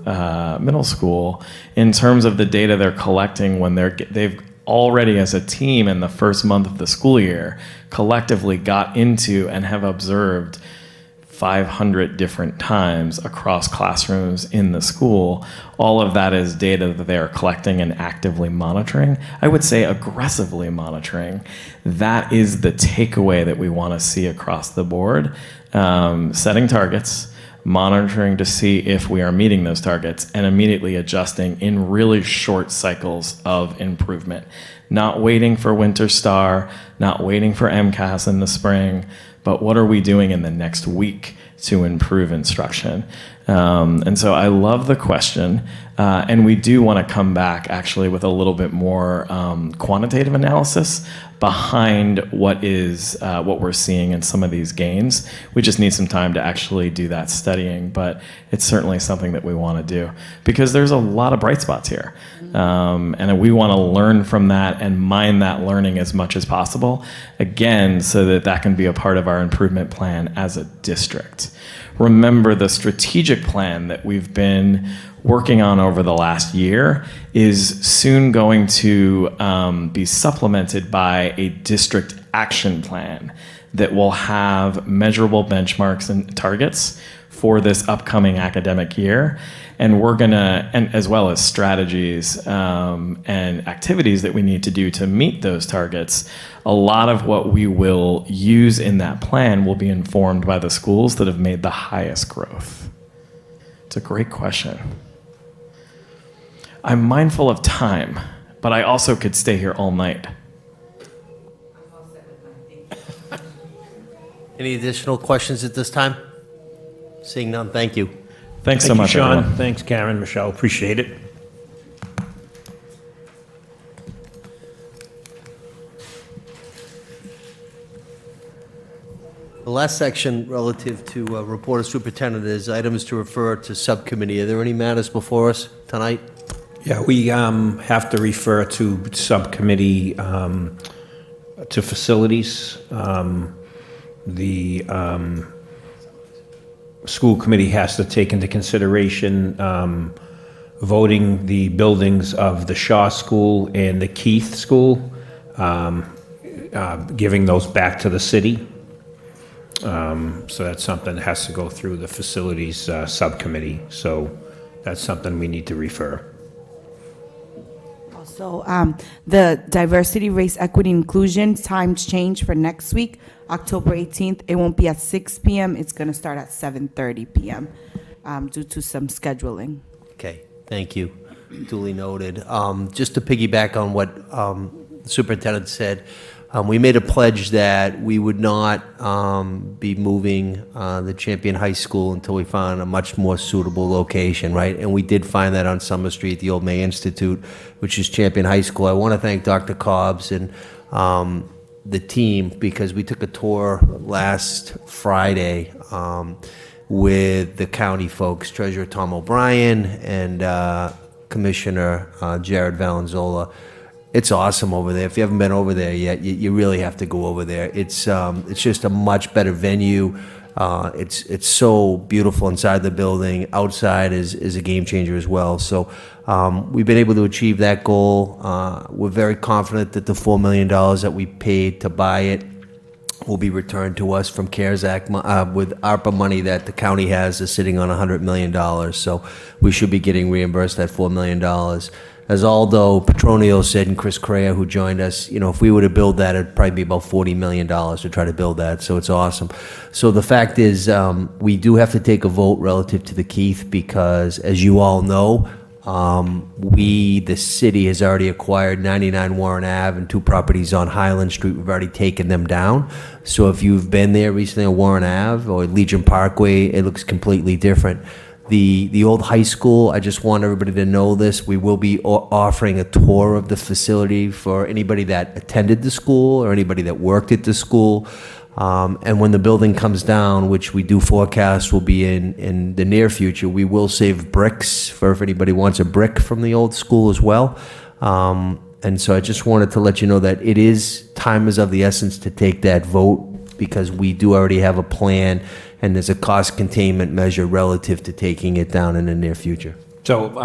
Middle School, in terms of the data they're collecting when they've already as a team in the first month of the school year collectively got into and have observed 500 different times across classrooms in the school. All of that is data that they are collecting and actively monitoring. I would say aggressively monitoring. That is the takeaway that we want to see across the board. Setting targets, monitoring to see if we are meeting those targets, and immediately adjusting in really short cycles of improvement. Not waiting for Winter Star, not waiting for MCAS in the spring, but what are we doing in the next week to improve instruction? And so I love the question, and we do want to come back actually with a little bit more quantitative analysis behind what we're seeing in some of these gains. We just need some time to actually do that studying, but it's certainly something that we want to do because there's a lot of bright spots here. And we want to learn from that and mine that learning as much as possible, again, so that that can be a part of our improvement plan as a district. Remember, the strategic plan that we've been working on over the last year is soon going to be supplemented by a district action plan that will have measurable benchmarks and targets for this upcoming academic year. And we're gonna, and as well as strategies and activities that we need to do to meet those targets. A lot of what we will use in that plan will be informed by the schools that have made the highest growth. It's a great question. I'm mindful of time, but I also could stay here all night. Any additional questions at this time? Seeing none, thank you. Thanks so much, Sean. everyone. Thanks, Karen, Michelle. Appreciate it. The last section relative to report of superintendent is items to refer to subcommittee. Are there any matters before us tonight? Yeah, we have to refer to subcommittee to facilities. The school committee has to take into consideration voting the buildings of the Shaw School and the Keith School, giving those back to the city. So that's something that has to go through the facilities subcommittee. So that's something we need to refer. Also, the diversity, race, equity, inclusion times change for next week, October 18th. It won't be at 6 p.m. It's going to start at 7:30 p.m. Due to some scheduling. Okay, thank you. Duly noted. Just to piggyback on what the superintendent said, we made a pledge that we would not be moving the Champion High School until we found a much more suitable location, right? And we did find that on Summer Street, the old May Institute, which is Champion High School. I want to thank Dr. Cobbs and the team, because we took a tour last Friday with the county folks, Treasurer Tom O'Brien and Commissioner Jared Valenzola. It's awesome over there. If you haven't been over there yet, you really have to go over there. It's just a much better venue. It's so beautiful inside the building. Outside is a game changer as well. So we've been able to achieve that goal. We're very confident that the $4 million that we paid to buy it will be returned to us from CARES Act with ARPA money that the county has is sitting on $100 million. So we should be getting reimbursed that $4 million. As Aldo Petronio said, and Chris Correa, who joined us, if we were to build that, it'd probably be about $40 million to try to build that. So it's awesome. So the fact is, we do have to take a vote relative to the Keith because, as you all know, the city has already acquired 99 Warren Ave and 2 properties on Highland Street. We've already taken them down. So if you've been there recently on Warren Ave or Legion Parkway, it looks completely different. The old high school, I just want everybody to know this. We will be offering a tour of the facility for anybody that attended the school or anybody that worked at the school. And when the building comes down, which we do forecast will be in the near future, we will save bricks for if anybody wants a brick from the old school as well. And so I just wanted to let you know that time is of the essence to take that vote because we do already have a plan and there's a cost containment measure relative to taking it down in the near future. So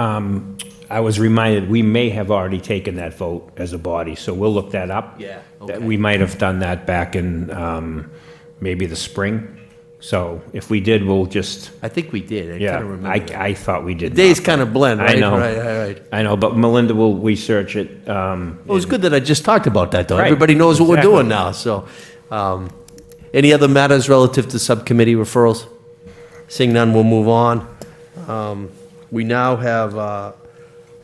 I was reminded, we may have already taken that vote as a body, so we'll look that up. Yeah, That okay. we might have done that back in maybe the spring. So if we did, we'll just, I think we did. I yeah, kind of remember that. I thought we did. Days not. kind of blend, right? I know. Right. I know, but Melinda will research it. Well, it was good that I just talked about that, though. Right. Everybody knows what Exactly. we're doing now, so. Any other matters relative to subcommittee referrals? Seeing none, we'll move on. We now have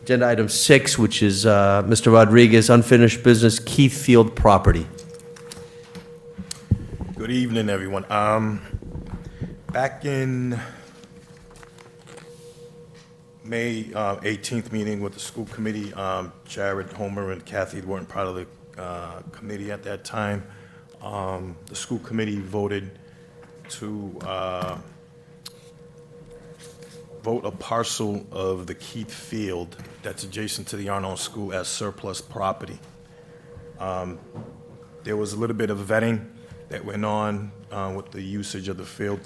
agenda item 6, which is Mr. Rodriguez, unfinished business, Keith Field property. Good evening, everyone. Back in May 18th meeting with the school committee, Jared, Homer, and Kathy weren't part of the committee at that time. The school committee voted to vote a parcel of the Keith Field that's adjacent to the Arnold School as surplus property. There was a little bit of vetting that went on with the usage of the field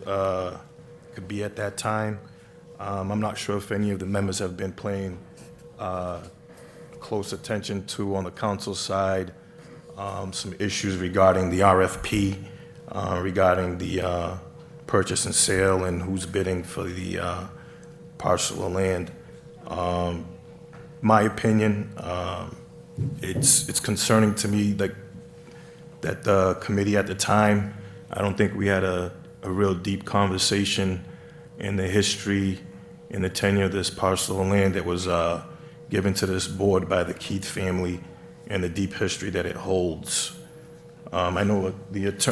could be at that time. I'm not sure if any of the members have been paying close attention to, on the council side, some issues regarding the RFP, regarding the purchase and sale and who's bidding for the parcel of land. My opinion, it's concerning to me that the committee at the time, I don't think we had a real deep conversation in the history, in the tenure of this parcel of land that was given to this board by the Keith family and the deep history that it holds. I know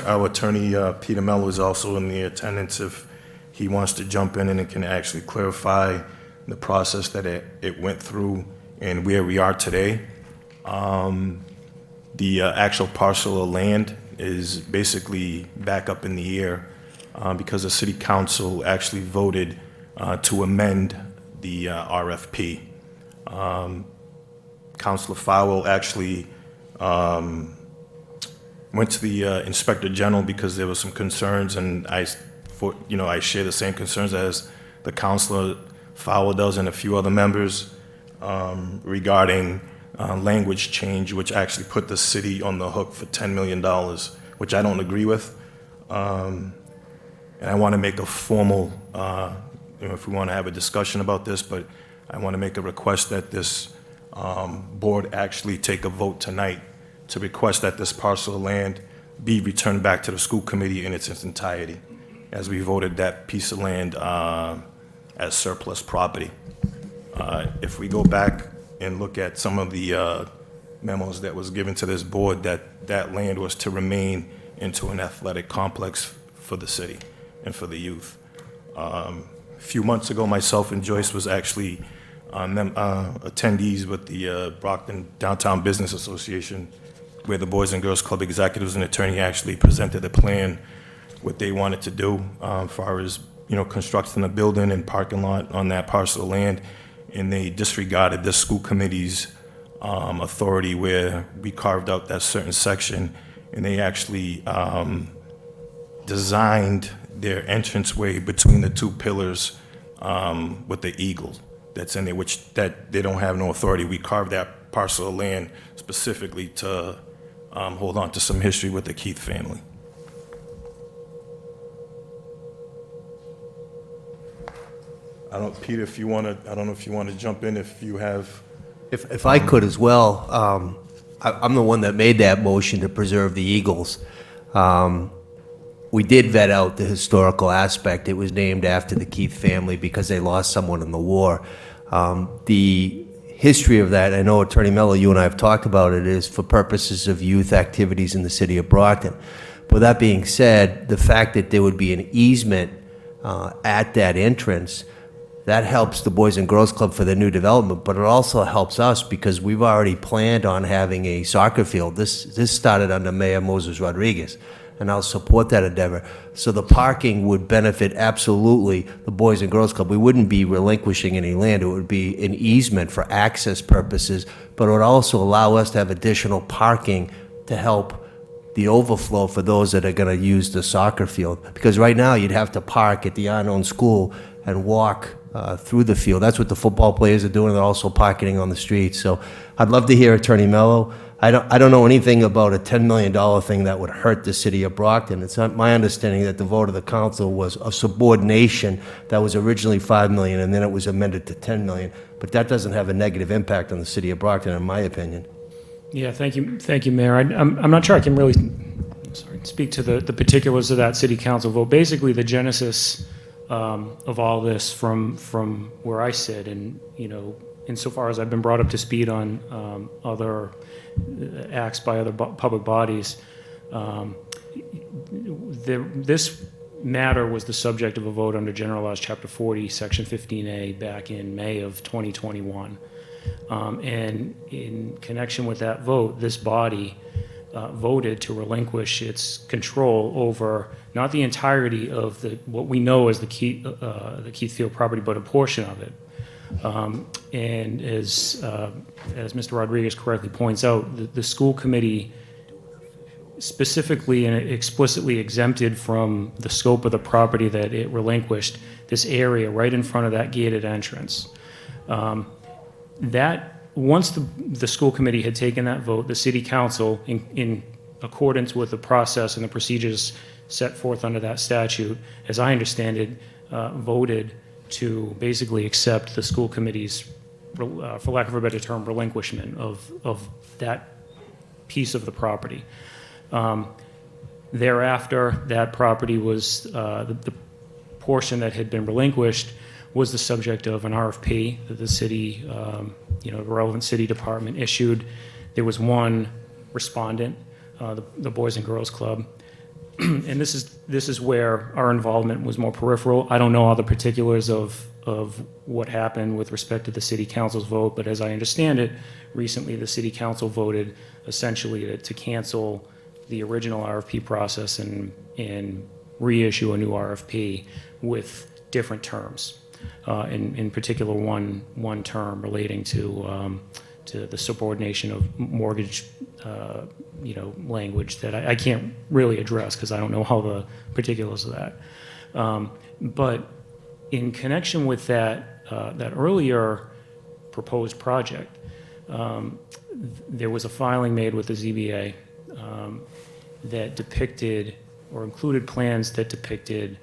our attorney, Peter Mello, is also in the attendance if he wants to jump in and can actually clarify the process that it went through and where we are today. The actual parcel of land is basically back up in the air because the city council actually voted to amend the RFP. Councilor Fowle actually went to the Inspector General because there were some concerns, and I share the same concerns as the Councilor Fowle does and a few other members regarding language change, which actually put the city on the hook for $10 million, which I don't agree with. And I want to make a formal, if we want to have a discussion about this, but I want to make a request that this board actually take a vote tonight to request that this parcel of land be returned back to the school committee in its entirety, as we voted that piece of land as surplus property. If we go back and look at some of the memos that was given to this board, that land was to remain into an athletic complex for the city and for the youth. A few months ago, myself and Joyce was actually attendees with the Brockton Downtown Business Association, where the Boys and Girls Club executives and attorney actually presented a plan, what they wanted to do as far as, constructing a building and parking lot on that parcel of land, and they disregarded the school committee's authority where we carved out that certain section, and they actually designed their entranceway between the two pillars with the eagle that's in there, which that they don't have no authority. We carved that parcel of land specifically to hold on to some history with the Keith family. Peter, if you want to, I don't know if you want to jump in if you have. If I could as well, I'm the one that made that motion to preserve the Eagles. We did vet out the historical aspect. It was named after the Keith family because they lost someone in the war. The history of that, I know Attorney Mello, you and I have talked about it, is for purposes of youth activities in the city of Brockton. With that being said, the fact that there would be an easement at that entrance, that helps the Boys and Girls Club for their new development, but it also helps us because we've already planned on having a soccer field. This started under Mayor Moses Rodriguez, and I'll support that endeavor. So the parking would benefit absolutely the Boys and Girls Club. We wouldn't be relinquishing any land. It would be an easement for access purposes, but it would also allow us to have additional parking to help the overflow for those that are going to use the soccer field. Because right now you'd have to park at the unknown school and walk through the field. That's what the football players are doing. They're also parking on the streets. So I'd love to hear Attorney Mello. I don't know anything about a $10 million thing that would hurt the city of Brockton. It's not my understanding that the vote of the council was a subordination that was originally $5 million and then it was amended to $10 million. But that doesn't have a negative impact on the city of Brockton, in my opinion. Yeah, thank you, Mayor. I'm not sure I can really speak to the particulars of that city council vote. Basically, the genesis of all this from where I sit, and insofar as I've been brought up to speed on other acts by other public bodies, this matter was the subject of a vote under General Laws Chapter 40, Section 15A, back in May of 2021. And in connection with that vote, this body voted to relinquish its control over not the entirety of what we know as the Keith Field property, but a portion of it. And as Mr. Rodriguez correctly points out, the school committee specifically and explicitly exempted from the scope of the property that it relinquished this area right in front of that gated entrance. Once the school committee had taken that vote, the city council, in accordance with the process and the procedures set forth under that statute, as I understand it, voted to basically accept the school committee's, for lack of a better term, relinquishment of that piece of the property. Thereafter, that property was, the portion that had been relinquished was the subject of an RFP that the city, the relevant city department issued. There was one respondent, the Boys and Girls Club. And this is where our involvement was more peripheral. I don't know all the particulars of what happened with respect to the city council's vote, but as I understand it, recently the city council voted essentially to cancel the original RFP process and reissue a new RFP with different terms. In particular, one term relating to the subordination of mortgage, language that I can't really address because I don't know all the particulars of that. But in connection with that earlier proposed project, there was a filing made with the ZBA that depicted or included plans that depicted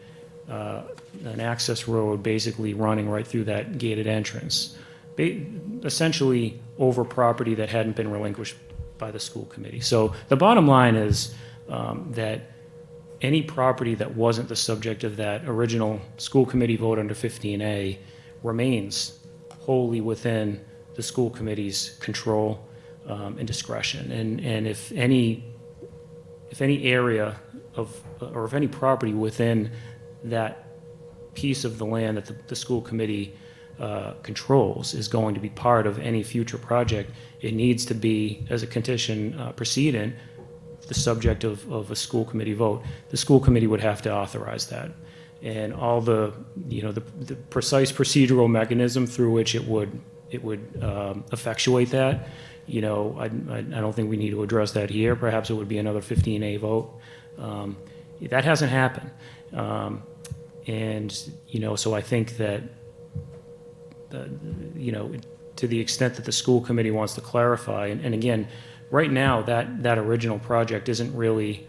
an access road basically running right through that gated entrance, essentially over property that hadn't been relinquished by the school committee. So the bottom line is that any property that wasn't the subject of that original school committee vote under 15A remains wholly within the school committee's control and discretion. And if any area of, or if any property within that piece of the land that the school committee controls is going to be part of any future project, it needs to be, as a condition precedent, the subject of a school committee vote. The school committee would have to authorize that. And all the, the precise procedural mechanism through which it would effectuate that, I don't think we need to address that here. Perhaps it would be another 15A vote. That hasn't happened. And, so I think that, to the extent that the school committee wants to clarify, and again, right now, that original project isn't really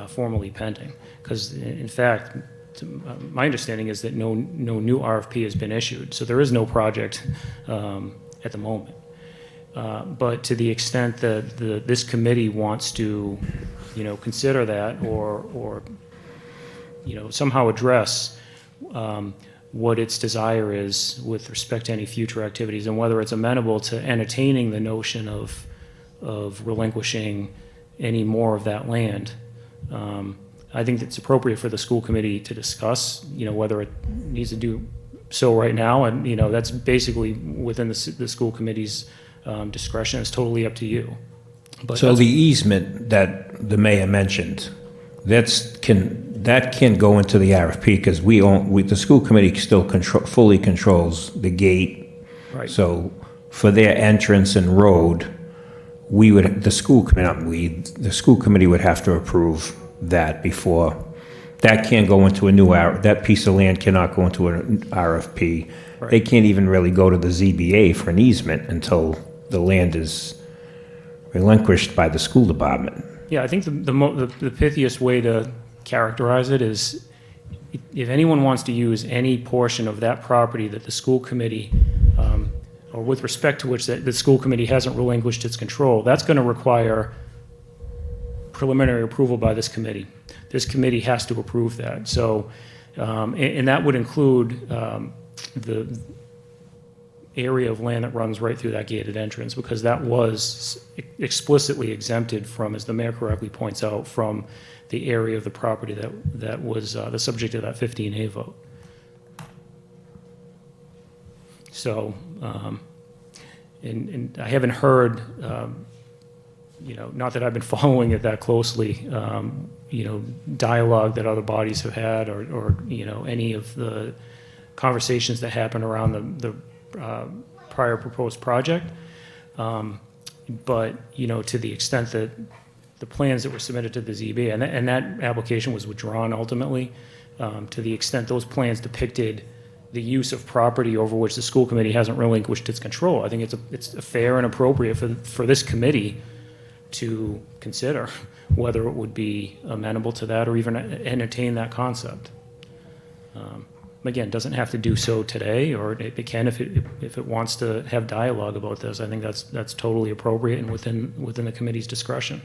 formally pending. Because in fact, my understanding is that no new RFP has been issued. So there is no project at the moment. But to the extent that this committee wants to, consider that or somehow address what its desire is with respect to any future activities and whether it's amenable to entertaining the notion of relinquishing any more of that land, I think it's appropriate for the school committee to discuss, whether it needs to do so right now. And, that's basically within the school committee's discretion. It's totally up to you. But So the easement that the mayor mentioned, that can go into the RFP because the school committee still fully controls the gate. Right. So for their entrance and road, the school committee would have to approve that before. That can't go into that piece of land cannot go into an RFP. Right. They can't even really go to the ZBA for an easement until the land is relinquished by the school department. Yeah, I think the pithiest way to characterize it is if anyone wants to use any portion of that property that the school committee, or with respect to which the school committee hasn't relinquished its control, that's going to require preliminary approval by this committee. This committee has to approve that. So, and that would include the area of land that runs right through that gated entrance, because that was explicitly exempted from, as the mayor correctly points out, from the area of the property that was the subject of that 15A vote. So, and I haven't heard, not that I've been following it that closely, dialogue that other bodies have had or any of the conversations that happen around the prior proposed project. But, to the extent that the plans that were submitted to the ZBA, and that application was withdrawn ultimately, to the extent those plans depicted the use of property over which the school committee hasn't relinquished its control, I think it's fair and appropriate for this committee to consider whether it would be amenable to that or even entertain that concept. Again, doesn't have to do so today, or it can if it wants to have dialogue about this. I think that's totally appropriate and within the committee's discretion.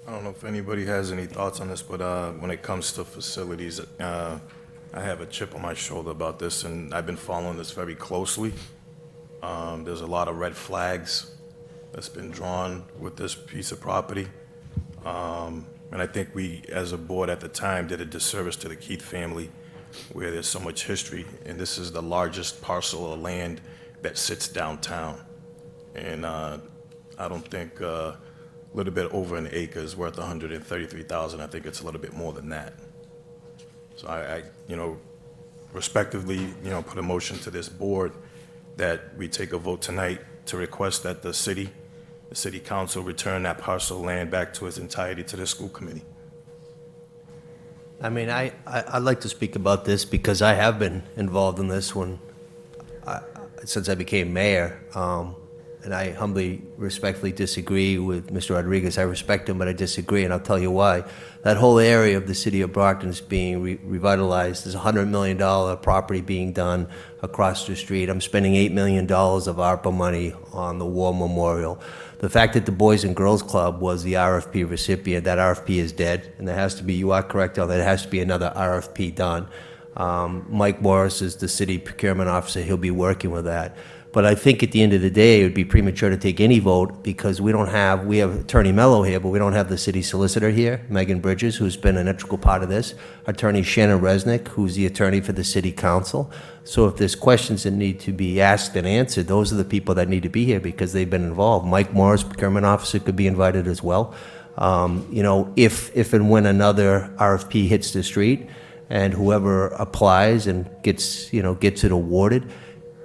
I don't know if anybody has any thoughts on this, but when it comes to facilities, I have a chip on my shoulder about this, and I've been following this very closely. There's a lot of red flags that's been drawn with this piece of property. And I think we, as a board at the time, did a disservice to the Keith family, where there's so much history, and this is the largest parcel of land that sits downtown. And I don't think a little bit over an acre is worth $133,000. I think it's a little bit more than that. So I respectively, put a motion to this board that we take a vote tonight to request that the city council return that parcel of land back to its entirety to the school committee. I mean, I'd like to speak about this because I have been involved in this since I became mayor. and I humbly, respectfully disagree with Mr. Rodriguez. I respect him, but I disagree, and I'll tell you why. That whole area of the city of Brockton is being revitalized. There's a $100 million property being done across the street. I'm spending $8 million of ARPA money on the War Memorial. The fact that the Boys and Girls Club was the RFP recipient, that RFP is dead, and there has to be, you are correct on that, there has to be another RFP done. Mike Morris is the city procurement officer. He'll be working with that. But I think at the end of the day, it would be premature to take any vote because we have Attorney Mello here, but we don't have the city solicitor here, Megan Bridges, who's been an integral part of this, Attorney Shannon Resnick, who's the attorney for the city council. So if there's questions that need to be asked and answered, those are the people that need to be here because they've been involved. Mike Morris, procurement officer, could be invited as well. If and when another RFP hits the street and whoever applies and gets it awarded,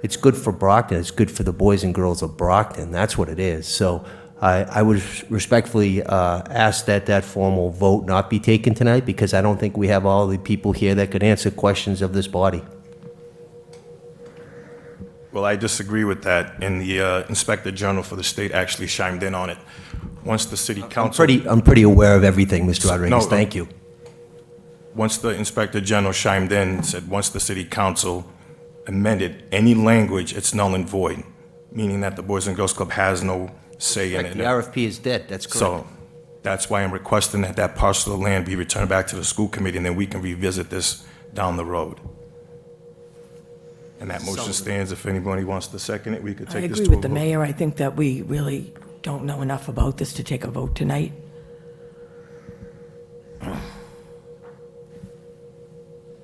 it's good for Brockton. It's good for the boys and girls of Brockton. That's what it is. So I would respectfully ask that formal vote not be taken tonight because I don't think we have all the people here that could answer questions of this body. Well, I disagree with that, and the Inspector General for the state actually chimed in on it. Once the city council... I'm pretty aware of everything, Mr. Rodriguez. No, Thank you. Once the Inspector General chimed in and said, once the city council amended any language, it's null and void, meaning that the Boys and Girls Club has no say in it. The RFP is dead. That's correct. So that's why I'm requesting that that parcel of land be returned back to the school committee, and then we can revisit this down the road. And that motion stands. If anybody wants to second it, we could take this to a vote. I agree with the mayor. I think that we really don't know enough about this to take a vote tonight.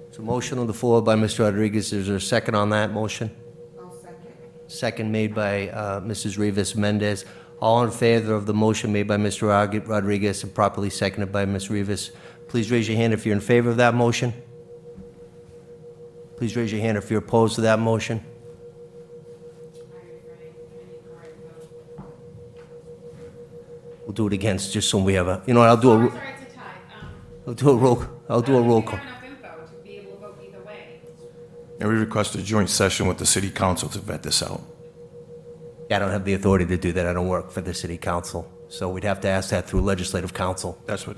It's a motion on the floor by Mr. Rodriguez. Is there a second on that motion? I'll second. Second made by Mrs. Rivas Mendez. All in favor of the motion made by Mr. Rodriguez and properly seconded by Ms. Rivas, please raise your hand if you're in favor of that motion. Please raise your hand if you're opposed to that motion. We'll do it again, just so we have a, you know what, I'll do a roll call. And we request a joint session with the city council to vet this out. I don't have the authority to do that. I don't work for the city council. So we'd have to ask that through legislative council. That's what,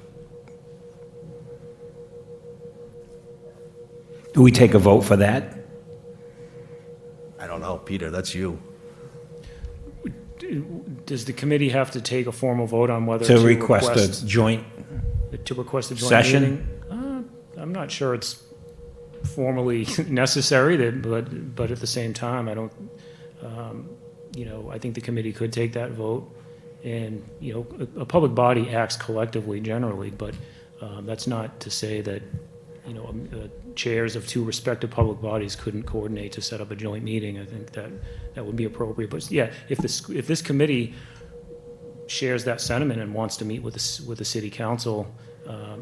Do we take a vote for that? I don't know, Peter, that's you. Does the committee have to take a formal vote on whether To request a joint session? Meeting? I'm not sure it's formally necessary, but at the same time, I don't, I think the committee could take that vote. And, a public body acts collectively generally, but that's not to say that, chairs of two respective public bodies couldn't coordinate to set up a joint meeting. I think that would be appropriate. But yeah, if this committee shares that sentiment and wants to meet with the city council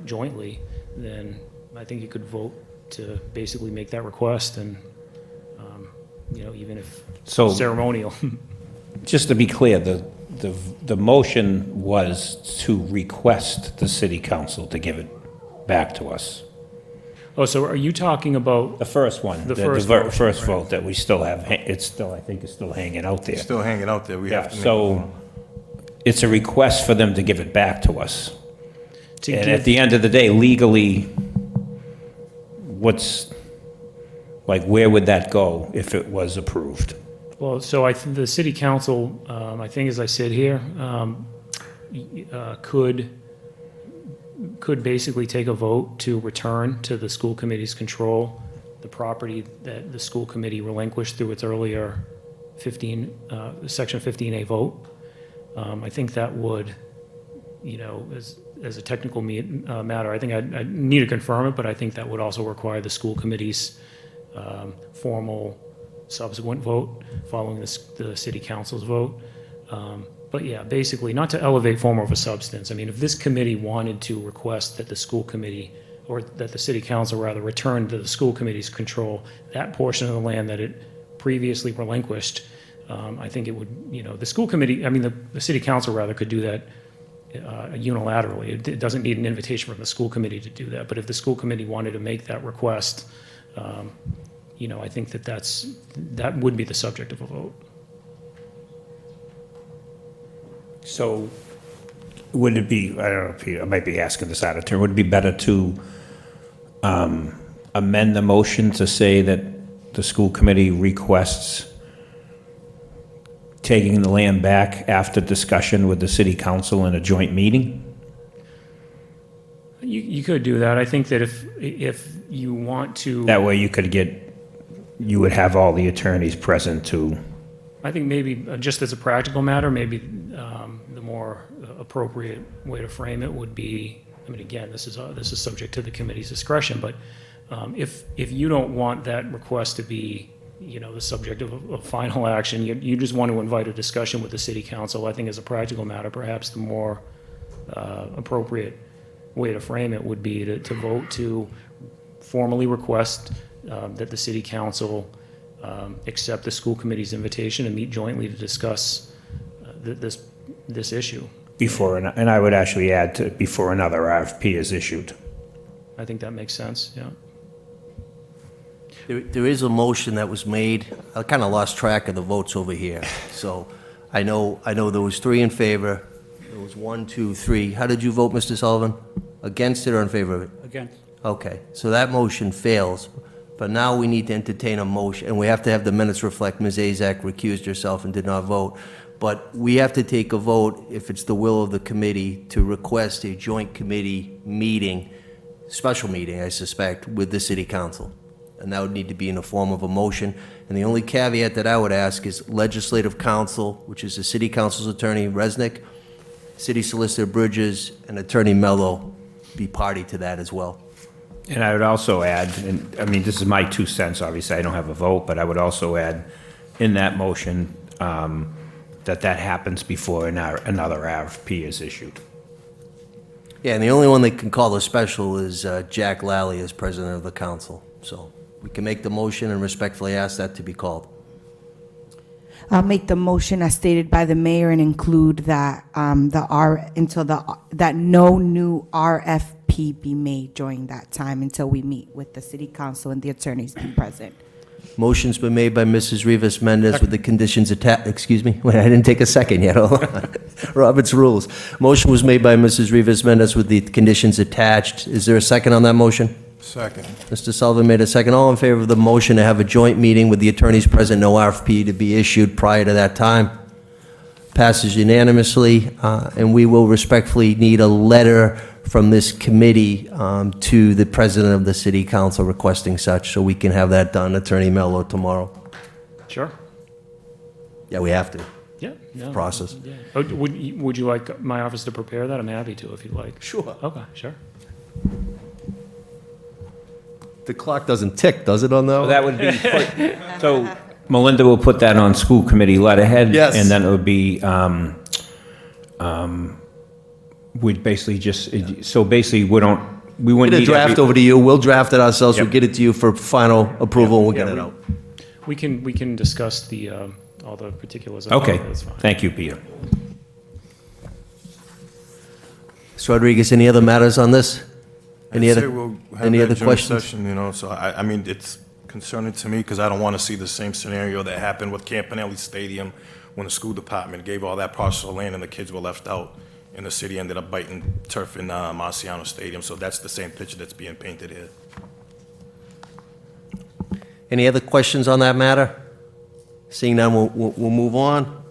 jointly, then I think you could vote to basically make that request, and even if ceremonial. Just to be clear, the motion was to request the city council to give it back to us. Oh, so are you talking about The first one, The the first first motion, vote that we still have, I think it's still hanging out there. it's still hanging out there. We Yeah, have to make. so it's a request for them to give it back to us. to And give? at the end of the day, legally, where would that go if it was approved? Well, so the city council, I think as I sit here, could basically take a vote to return to the school committee's control the property that the school committee relinquished through its earlier Section 15A vote. I think that would, as a technical matter, I think I need to confirm it, but I think that would also require the school committee's formal subsequent vote following the city council's vote. But yeah, basically, not to elevate form over substance. I mean, if this committee wanted to request that the school committee, or that the city council rather, return to the school committee's control that portion of the land that it previously relinquished, I think it would, the school committee, the city council rather could do that unilaterally. It doesn't need an invitation from the school committee to do that. But if the school committee wanted to make that request, I think that would be the subject of a vote. So would it be, I don't know, Peter, I might be asking this out of turn, would it be better to amend the motion to say that the school committee requests taking the land back after discussion with the city council in a joint meeting? You could do that. I think that if you want to. That way you would have all the attorneys present to. I think maybe, just as a practical matter, maybe the more appropriate way to frame it would be, I mean, again, this is subject to the committee's discretion, but if you don't want that request to be, the subject of final action, you just want to invite a discussion with the city council, I think as a practical matter, perhaps the more appropriate way to frame it would be to vote to formally request that the city council accept the school committee's invitation and meet jointly to discuss this issue. And I would actually add to before another RFP is issued. I think that makes sense, yeah. There is a motion that was made. I kind of lost track of the votes over here. So I know there was 3 in favor. There was 1, 2, 3. How did you vote, Mr. Sullivan? Against it or in favor of it? Against. Okay, so that motion fails. But now we need to entertain a motion, and we have to have the minutes reflect Ms. Azak recused herself and did not vote. But we have to take a vote, if it's the will of the committee, to request a joint committee meeting, special meeting, I suspect, with the city council. And that would need to be in the form of a motion. And the only caveat that I would ask is legislative counsel, which is the city council's attorney, Resnick, city solicitor Bridges, and attorney Mello be party to that as well. And I would also add, and I mean, this is my 2 cents, obviously, I don't have a vote, but I would also add in that motion that happens before another RFP is issued. Yeah, and the only one that can call a special is Jack Lally as president of the council. So we can make the motion and respectfully ask that to be called. I'll make the motion as stated by the mayor and include that that no new RFP be made during that time until we meet with the city council and the attorneys be present. Motion's been made by Mrs. Rivas Mendez with the conditions attached. Excuse me? Wait, I didn't take a second yet. Hold on. Robert's rules. Motion was made by Mrs. Rivas Mendez with the conditions attached. Is there a second on that motion? Second. Mr. Sullivan made a second. All in favor of the motion to have a joint meeting with the attorneys present, no RFP to be issued prior to that time? Passes unanimously, and we will respectfully need a letter from this committee to the president of the city council requesting such, so we can have that done, Attorney Mello, tomorrow. Sure. Yeah, we have to. Yeah. Process. Yeah. Oh, would you like my office to prepare that? I'm happy to if you'd like. Sure. Okay, sure. The clock doesn't tick, does it, on that? So that would be, so Melinda will put that on school committee letterhead. Yes. And then it would be, we'd basically just, so basically we wouldn't Get a need draft every- over to you, we'll draft it ourselves, we'll Yep. get it to you for final approval, and we'll get Yeah, it out. We can discuss all the particulars. of Okay, that. That's fine. thank you, Peter. Mr. Rodriguez, any other matters on this? Any I'd say other, we'll have any that other joint questions? session, so I mean, it's concerning to me because I don't want to see the same scenario that happened with Campanelli Stadium when the school department gave all that parcel of land and the kids were left out and the city ended up biting turf in Marciano Stadium. So that's the same picture that's being painted here. Any other questions on that matter? Seeing none, we'll move on.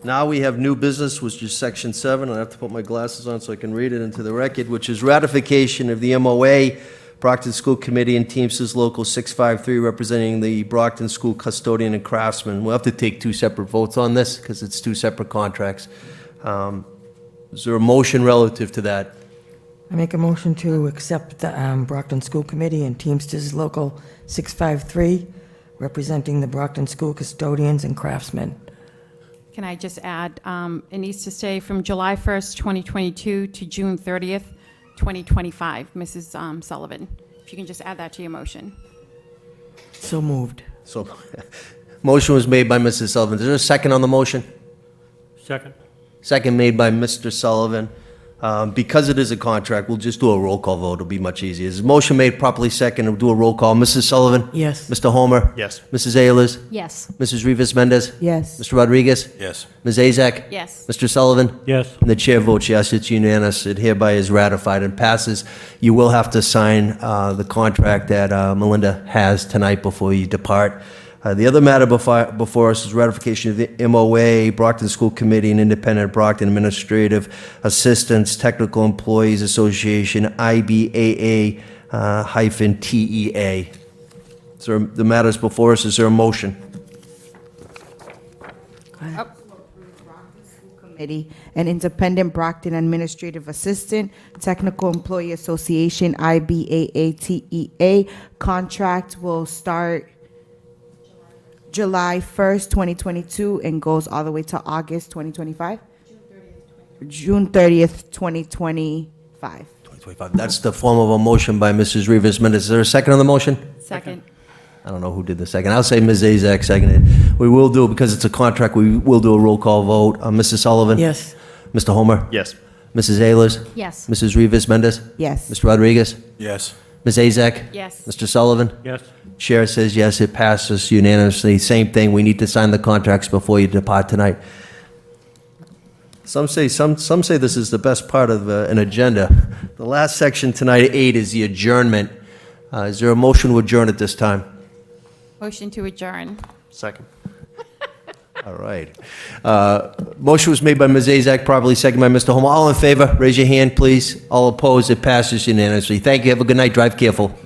Now we have new business, which is section 7. I have to put my glasses on so I can read it into the record, which is ratification of the MOA, Brockton School Committee and Teamsters Local 653, representing the Brockton School Custodian and Craftsman. We'll have to take 2 separate votes on this because it's 2 separate contracts. Is there a motion relative to that? I make a motion to accept the Brockton School Committee and Teamsters Local 653, representing the Brockton School Custodians and Craftsmen. Can I just add, it needs to stay from July 1st, 2022 to June 30th, 2025, Mrs. Sullivan. If you can just add that to your motion. So moved. So, motion was made by Mrs. Sullivan. Is there a second on the motion? Second. Second made by Mr. Sullivan. Because it is a contract, we'll just do a roll call vote. It'll be much easier. Is the motion made properly second? We'll do a roll call. Mrs. Sullivan? Yes. Mr. Homer? Yes. Mrs. Ayers? Yes. Mrs. Rivas Mendez? Yes. Mr. Rodriguez? Yes. Ms. Azak? Yes. Mr. Sullivan? Yes. And the chair votes yes, it's unanimous. It hereby is ratified and passes. You will have to sign the contract that Melinda has tonight before you depart. The other matter before us is ratification of the MOA, Brockton School Committee and Independent Brockton Administrative Assistants Technical Employees Association, IBAA hyphen TEA. So the matters before us, is there a motion? Committee and Independent Brockton Administrative Assistant, Technical Employee Association, IBAATEA. Contract will start July 1st, 2022, and goes all the way to August 2025? June 30th, 2025. 2025. That's the form of a motion by Mrs. Rivas Mendez. Is there a second on the motion? Second. I don't know who did the second. I'll say Ms. Azak seconded. We will do, because it's a contract, we will do a roll call vote. Mrs. Sullivan? Yes. Mr. Homer? Yes. Mrs. Ayers? Yes. Mrs. Rivas Mendez? Yes. Mr. Rodriguez? Yes. Ms. Azak? Yes. Mr. Sullivan? Yes. Chair says yes, it passes unanimously. Same thing, we need to sign the contracts before you depart tonight. Some say this is the best part of an agenda. The last section tonight, 8, is the adjournment. Is there a motion to adjourn at this time? Motion to adjourn. Second. All right. Motion was made by Ms. Azak, probably second by Mr. Homer. All in favor, raise your hand, please. All opposed, it passes unanimously. Thank you, have a good night, drive careful.